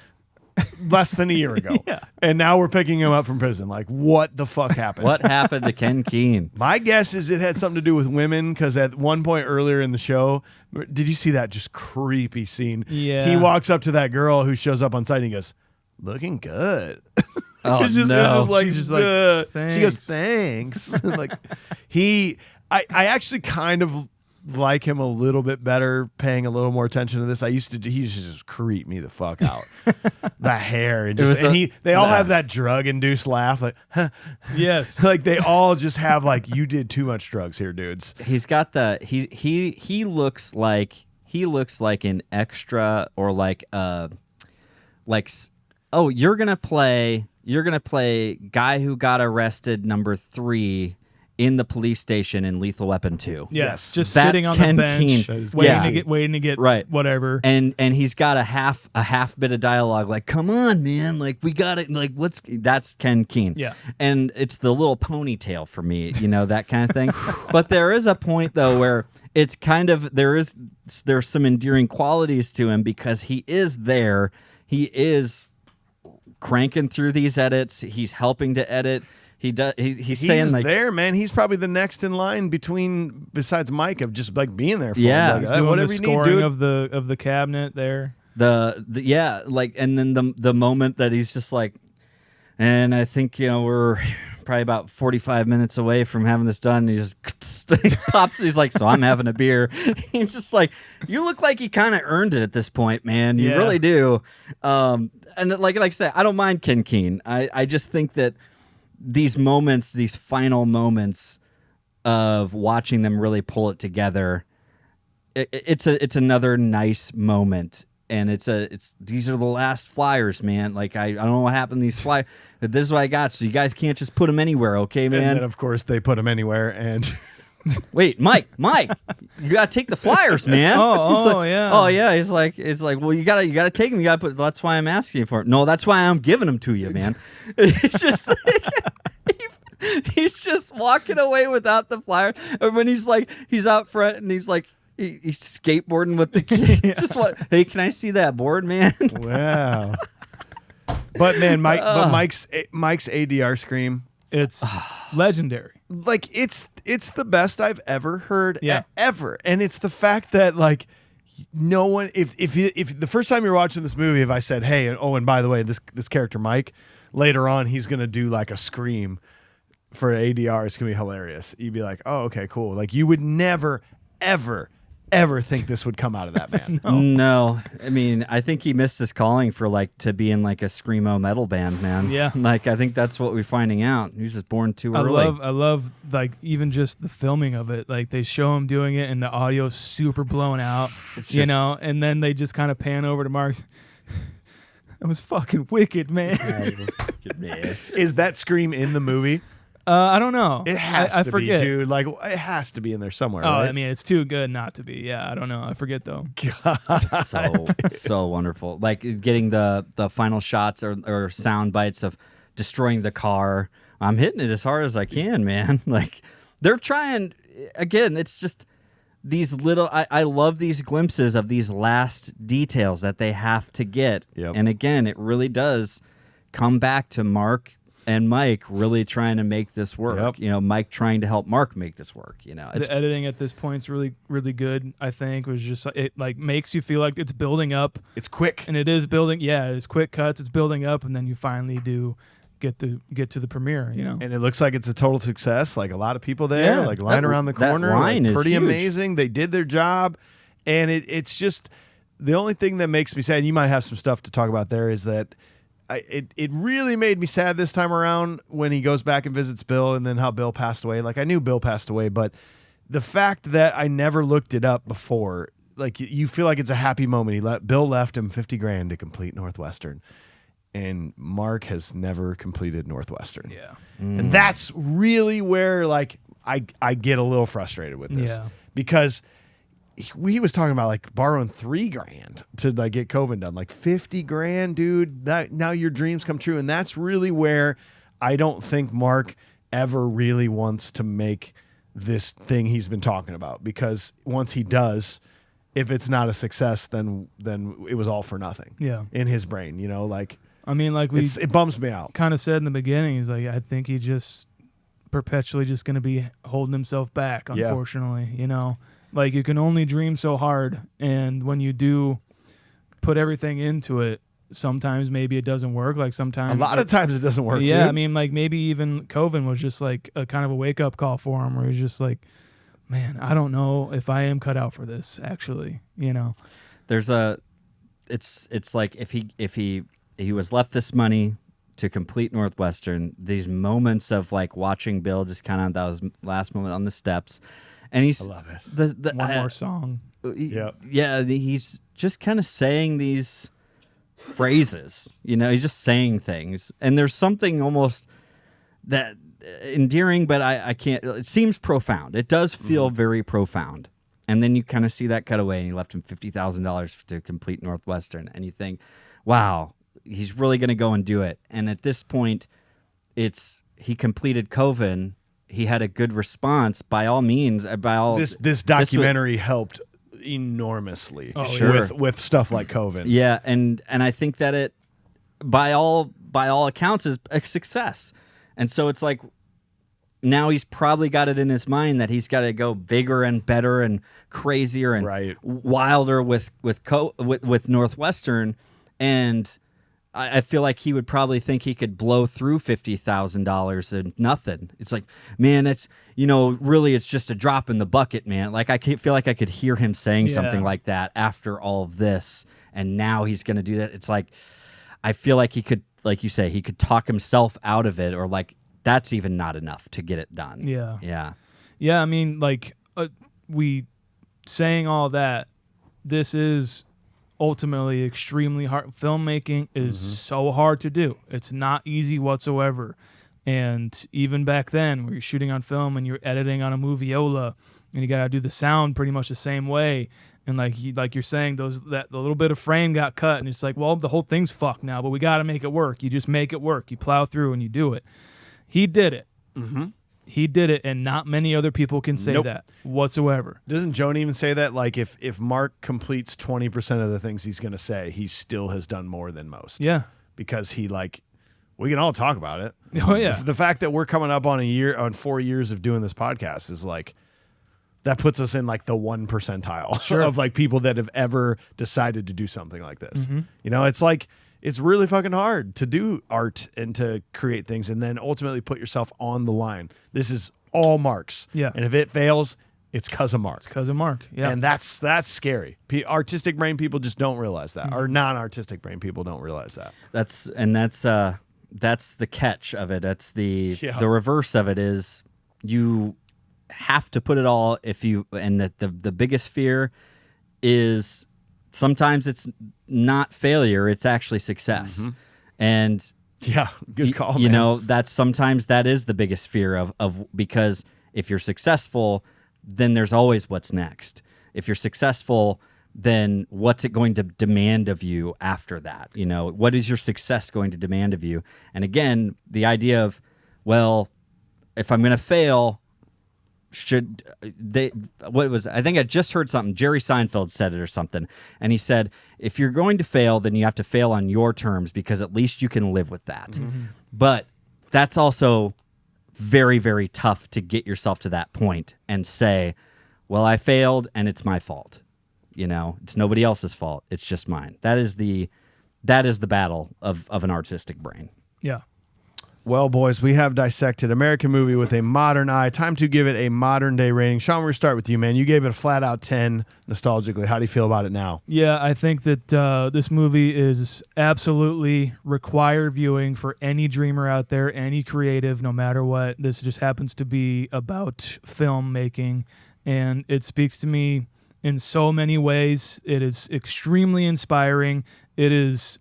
less than a year ago. Yeah. And now we're picking him up from prison. Like, what the fuck happened? What happened to Ken Keene? My guess is it had something to do with women, because at one point earlier in the show, did you see that just creepy scene? Yeah. He walks up to that girl who shows up on site and he goes, looking good. Oh, she's just like, thanks. She goes, thanks. Like, I actually kind of like him a little bit better, paying a little more attention to this. He used to just creep me the fuck out. The hair and they all have that drug induced laugh, like, huh. Yes. Like they all just have like, you did too much drugs here, dudes. He's got he looks like an extra, or like you're gonna play guy who got arrested number 3 in the police station in Lethal Weapon 2. Yes. Just That's sitting on Ken the bench, Keene. waiting to get right. whatever. And he's got a half bit of dialogue like, come on, man, like we got it, like that's Ken Keene. Yeah. And it's the little ponytail for me, that kind of thing. But there is a point though where it's kind of there's some endearing qualities to him, because he is there. He is cranking through these edits. He's helping to edit. He's saying like there, man. He's probably the next in line besides Mike, of just like being there for him. Like, doing whatever the you scoring need, dude. of the cabinet there. And then the moment that he's just like, and I think we're probably about 45 minutes away from having this done. And he just pops. He's like, so I'm having a beer. He's just like, you look like you kind of earned it at this point, man. You really do. And like I said, I don't mind Ken Keene. I just think that these final moments of watching them really pull it together, it's another nice moment. And these are the last flyers, man. Like I don't know what happened to these flyers. This is what I got. So you guys can't just put them anywhere, okay, man? And then of course they put them anywhere. And wait, Mike, you gotta take the flyers, man. Yeah. He's like, well, you gotta take them. You gotta put. That's why I'm asking you for it. No, that's why I'm giving them to you, man. It's just he's just walking away without the flyer. And when he's out front and he's like, he's skateboarding with the kid. Just hey, can I see that board, man? Wow. But man, Mike's ADR scream, it's legendary. Like it's the best I've ever heard, yeah. Ever. And it's the fact that like no one, if the first time you're watching this movie, if I said, hey, and by the way, this character Mike, later on he's gonna do like a scream for ADR, it's gonna be hilarious. You'd be like, oh, okay, cool. Like you would never, ever think this would come out of that man. No. I mean, I think he missed his calling for to be in like a screamo metal band, man. Yeah. Like I think that's what we're finding out. He was just born too early. I love like even just the filming of it. Like they show him doing it and the audio's super blown out, and then they just kind of pan over to Mark's. That was fucking wicked, man. Is that scream in the movie? I don't know. It has I to forget. be, dude. Like, it has to be in there somewhere, Oh, right? I mean, it's too good not to be. Yeah, I don't know. I forget though. So wonderful. Like getting the final shots or sound bites of destroying the car. I'm hitting it as hard as I can, man. Like they're trying. Again, it's just these little. I love these glimpses of these last details that they have to get. Yep. And again, it really does come back to Mark and Mike really trying to make this work. Yep. You know, Mike trying to help Mark make this work. You know, The editing at this point is really, really good. I think was just it like makes you feel like it's building up. It's quick. And it is building. Yeah, it's quick cuts. It's building up, and then you finally do get to the premiere. You know, And it looks like it's a total success. Like a lot of people there, Yeah. like lying around the corner. That line like, is pretty huge. amazing. They did their job, and it's just the only thing that makes me sad. And you might have some stuff to talk about there. Is that it really made me sad this time around when he goes back and visits Bill, and then how Bill passed away. Like I knew Bill passed away, but the fact that I never looked it up before, like you feel like it's a happy moment. Bill left him $50,000 to complete Northwestern. And Mark has never completed Northwestern. yeah, And that's really where like I get a little frustrated with this. Yeah. Because he was talking about like borrowing $3,000 to like get COVID done. Like $50,000, dude. That now your dreams come true. And that's really where I don't think Mark ever really wants to make this thing he's been talking about. Because once he does, if it's not a success, then it was all for nothing. Yeah. In his brain, you know, like I mean, like we it bums me out. kind of said in the beginning, he's like, I think he's just perpetually just going to be holding himself back, Yeah. unfortunately. You know, like you can only dream so hard. And when you do put everything into it, sometimes maybe it doesn't work. Like sometimes. A lot of times it doesn't work. Yeah. dude. I mean, like maybe even COVID was just like a kind of a wake up call for him where he's just like, man, I don't know if I am cut out for this, actually, you know. There's it's like if he was left this money to complete Northwestern, these moments of like watching Bill just kind of that was last moment on the steps, and he's I love it. One more song. Yep. Yeah, he's just kind of saying these phrases, you know, he's just saying things, and there's something almost that endearing, but I can't, it seems profound. It does feel very profound. And then you kind of see that cut away, and he left him $50,000 to complete Northwestern, and you think, wow, he's really going to go and do it. And at this point, he completed Coven. He had a good response. By all means, This documentary helped enormously. Oh, Sure. with stuff like COVID. Yeah, and I think that it, by all accounts, is a success. And so it's like now he's probably got it in his mind that he's got to go bigger and better and crazier and Right. wilder with Northwestern. And I feel like he would probably think he could blow through $50,000 and nothing. It's like, man, that's, you know, really it's just a drop in the bucket, man. Like I feel like I could hear him saying something like that after all of this. And now he's going to do that. It's like, I feel like he could, like you say, he could talk himself out of it, or like that's even not enough to get it done. Yeah. Yeah. Yeah, I mean, like, we saying all that, this is ultimately extremely hard. Filmmaking is so hard to do. It's not easy whatsoever. And even back then, where you're shooting on film and you're editing on a moviola, and you got to do the sound pretty much the same way. And like you're saying, the little bit of frame got cut, and it's like, well, the whole thing's fucked now, but we got to make it work. You just make it work. You plow through and you do it. He did it. Mm-hmm. He did it, and not many other people can say that whatsoever. Doesn't Joan even say that? Like if Mark completes 20% of the things he's going to say, he still has done more than most. Yeah. Because we can all talk about it. Oh yeah. The fact that we're coming up on 4 years of doing this podcast is like, that puts us in like the 1 percentile of like people that have ever decided to do something like this. Mm-hmm. You know, it's like, it's really fucking hard to do art and to create things and then ultimately put yourself on the line. This is all Mark's. Yeah. And if it fails, it's because of Mark. It's because of Mark. Yeah. And that's scary. Artistic brain people just don't realize that. Or non-artistic brain people don't realize that. That's the catch of it. That's the reverse of it is you have to put it all and the biggest fear is sometimes it's not failure, it's actually success. And Yeah, good call, You man. know, sometimes that is the biggest fear of because if you're successful, then there's always what's next. If you're successful, then what's it going to demand of you after that? You know, what is your success going to demand of you? And again, the idea of, well, if I'm going to fail, I think I just heard something. Jerry Seinfeld said it or something. And he said, if you're going to fail, then you have to fail on your terms because at least you can live with that. Mm-hmm. But that's also very, very tough to get yourself to that point and say, well, I failed and it's my fault. You know, it's nobody else's fault. It's just mine. That is the battle of an artistic brain. Yeah. Well, boys, we have dissected American movie with a modern eye. Time to give it a modern day rating. Sean, we're going to start with you, man. You gave it a flat out 10 nostalgically. How do you feel about it now? Yeah, I think that this movie is absolutely required viewing for any dreamer out there, any creative, no matter what. This just happens to be about filmmaking, and it speaks to me in so many ways. It is extremely inspiring. It is,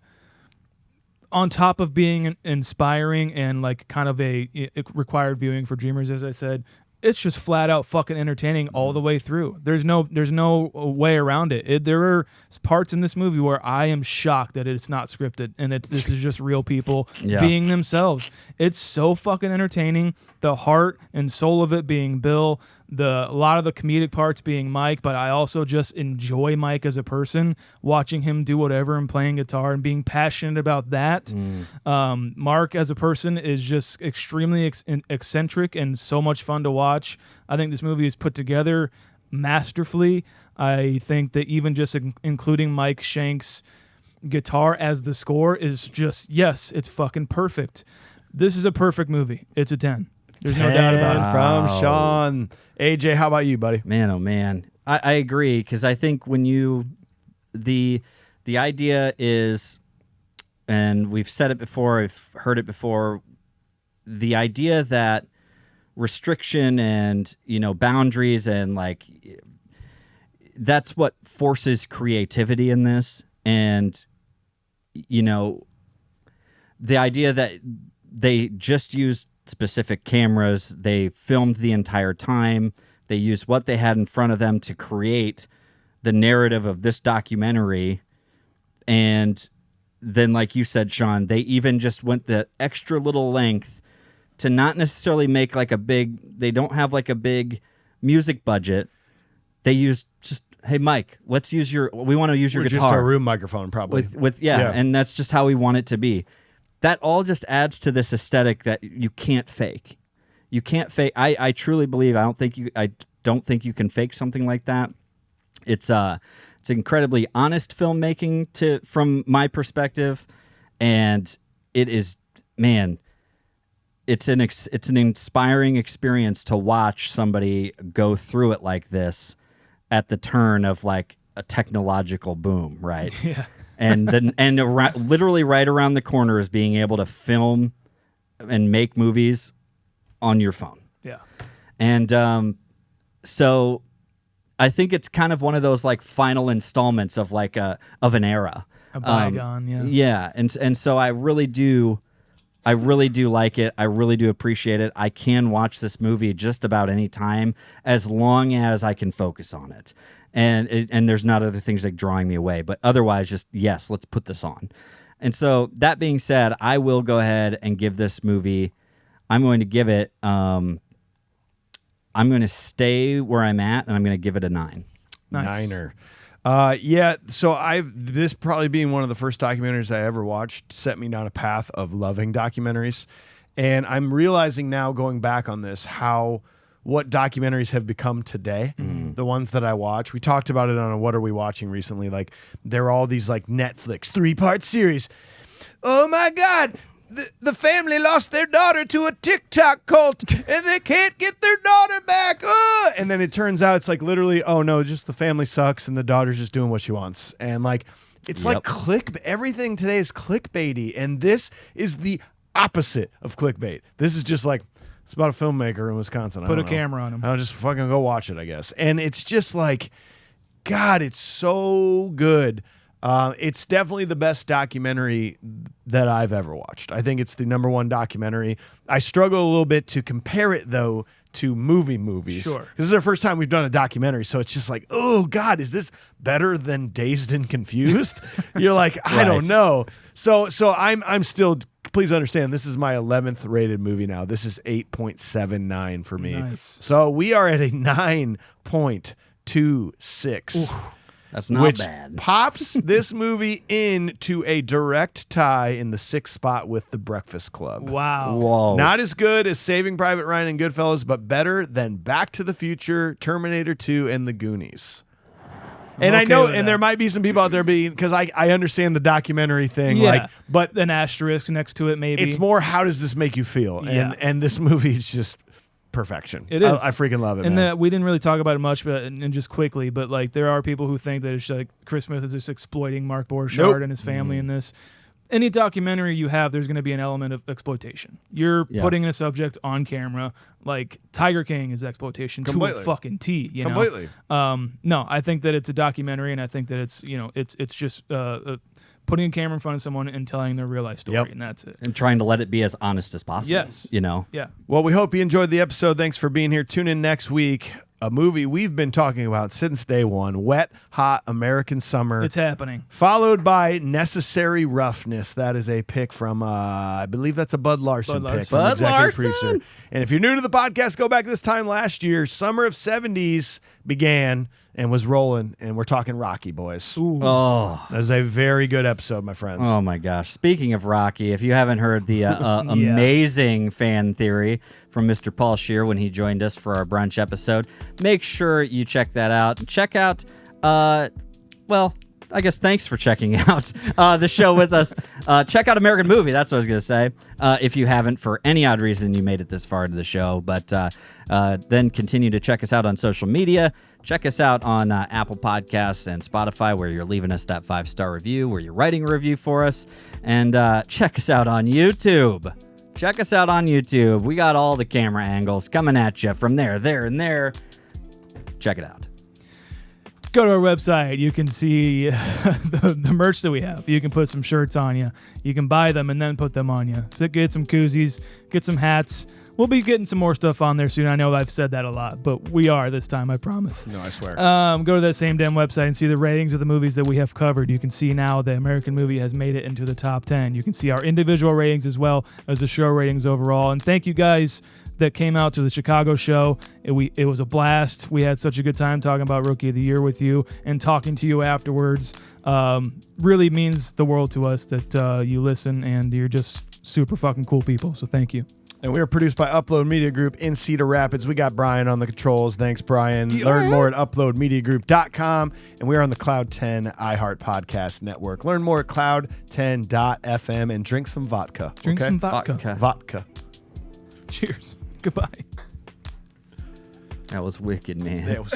on top of being inspiring and like kind of a required viewing for dreamers, as I said, it's just flat out fucking entertaining all the way through. There's no way around it. There are parts in this movie where I am shocked that it's not scripted and this is just real people being themselves. It's so fucking entertaining. The heart and soul of it being Bill, a lot of the comedic parts being Mike, but I also just enjoy Mike as a person, watching him do whatever and playing guitar and being passionate about that. Mark as a person is just extremely eccentric and so much fun to watch. I think this movie is put together masterfully. I think that even just including Mike Shank's guitar as the score is just, yes, it's fucking perfect. This is a perfect movie. It's a 10. There's no doubt about it. From Sean. AJ, how about you, buddy? Man, oh man. I agree, because I think when the idea is, and we've said it before, I've heard it before, the idea that restriction and, boundaries and like, that's what forces creativity in this. And, the idea that they just used specific cameras, they filmed the entire time, they used what they had in front of them to create the narrative of this documentary. And then, like you said, Sean, they even just went the extra little length to not necessarily make like they don't have like a big music budget. They used just, hey, Mike, we want to use your guitar. Just our room microphone, probably. And that's just how we want it to be. That all just adds to this aesthetic that you can't fake. You can't fake. I truly believe. I don't think you can fake something like that. It's incredibly honest filmmaking from my perspective, and it is, man. It's an inspiring experience to watch somebody go through it like this at the turn of like a technological boom, right? Yeah. Literally right around the corner is being able to film and make movies on your phone. Yeah. And so I think it's kind of one of those like final installments of like of an era. A bygone, yeah. Yeah. And so I really do like it. I really do appreciate it. I can watch this movie just about any time as long as I can focus on it. And there's not other things like drawing me away. But otherwise, just, yes, let's put this on. And so that being said, I will go ahead and give this movie, I'm going to give it, I'm going to stay where I'm at, and I'm going to give it a 9. Nice. Niner. So this probably being one of the first documentaries I ever watched set me down a path of loving documentaries. And I'm realizing now, going back on this, what documentaries have become today, the ones that I watch. We talked about it on a What Are We Watching recently. Like, there are all these like Netflix 3-part series. Oh my God, the family lost their daughter to a TikTok cult and they can't get their daughter back. And then it turns out it's like literally, oh no, just the family sucks and the daughter's just doing what she wants. And like, it's like everything today is clickbaity. And this is the opposite of clickbait. This is just like, it's about a filmmaker in Wisconsin. Put a camera on him. I'll just fucking go watch it, I guess. And it's just like, God, it's so good. It's definitely the best documentary that I've ever watched. I think it's the #1 documentary. I struggle a little bit to compare it, though, to movies. Sure. This is the first time we've done a documentary, so it's just like, oh, God, is this better than Dazed and Confused? You're like, I don't know. So I'm still... Please understand, this is my 11th rated movie now. This is 8.79 for me. Nice. So we are at a 9.26. Ooh, that's not which bad. Pops this movie into a direct tie in the 6th spot with The Breakfast Club. Wow. Whoa. Not as good as Saving Private Ryan and Goodfellas, but better than Back to the Future, Terminator 2, and The Goonies. And I know, and there might be some people out there because I understand the documentary thing, but an asterisk next to it, maybe. It's more, how does this make you feel? And this movie is just perfection. It is. I freaking love it. And we didn't really talk about it much, but and just quickly, but like there are people who think that it's like Chris Smith is just exploiting Mark Borchardt and his family in this. Any documentary you have, there's going to be an element of exploitation. You're putting a subject on camera. Like Tiger King is exploitation to a fucking T. You know? Completely. No, I think that it's a documentary, and I think that it's it's just putting a camera in front of someone and telling their real life story, and that's it. And trying to let it be as honest as possible. Yes. Yeah. Well, we hope you enjoyed the episode. Thanks for being here. Tune in next week. A movie we've been talking about since day one, Wet, Hot American Summer. It's happening. Followed by Necessary Roughness. That is a pick from, I believe that's a Bud Larson pick from Bud executive Larson. producer. And if you're new to the podcast, go back this time last year. Summer of 70s began and was rolling, and we're talking Rocky, boys. Ooh. Oh. That was a very good episode, my friends. Oh, my gosh. Speaking of Rocky, if you haven't heard the amazing fan theory from Mr. Paul Scheer when he joined us for our brunch episode, make sure you check that out. Check out, I guess thanks for checking out the show with us. Check out American Movie. That's what I was going to say. If you haven't, for any odd reason, you made it this far into the show. But then continue to check us out on social media. Check us out on Apple Podcasts and Spotify, where you're leaving us that 5-star review, where you're writing a review for us. And check us out on YouTube. Check us out on YouTube. We got all the camera angles coming at you from there, and there. Check it out. Go to our website. You can see the merch that we have. You can put some shirts on you. You can buy them and then put them on you. So get some koozies, get some hats. We'll be getting some more stuff on there soon. I know I've said that a lot, but we are this time, I promise. No, I swear. Go to that same damn website and see the ratings of the movies that we have covered. You can see now the American Movie has made it into the top 10. You can see our individual ratings as well as the show ratings overall. And thank you guys that came out to the Chicago show. It was a blast. We had such a good time talking about Rookie of the Year with you and talking to you afterwards. Really means the world to us that you listen, and you're just super fucking cool people. So thank you. And we are produced by Upload Media Group in Cedar Rapids. We got Brian on the controls. Thanks, Brian. Learn more at uploadmediagroup.com. And we are on the Cloud 10 iHeart Podcast Network. Learn more at cloud10.fm and drink some vodka. Drink some vodka. Vodka. Cheers. Goodbye. That was wicked, man. That was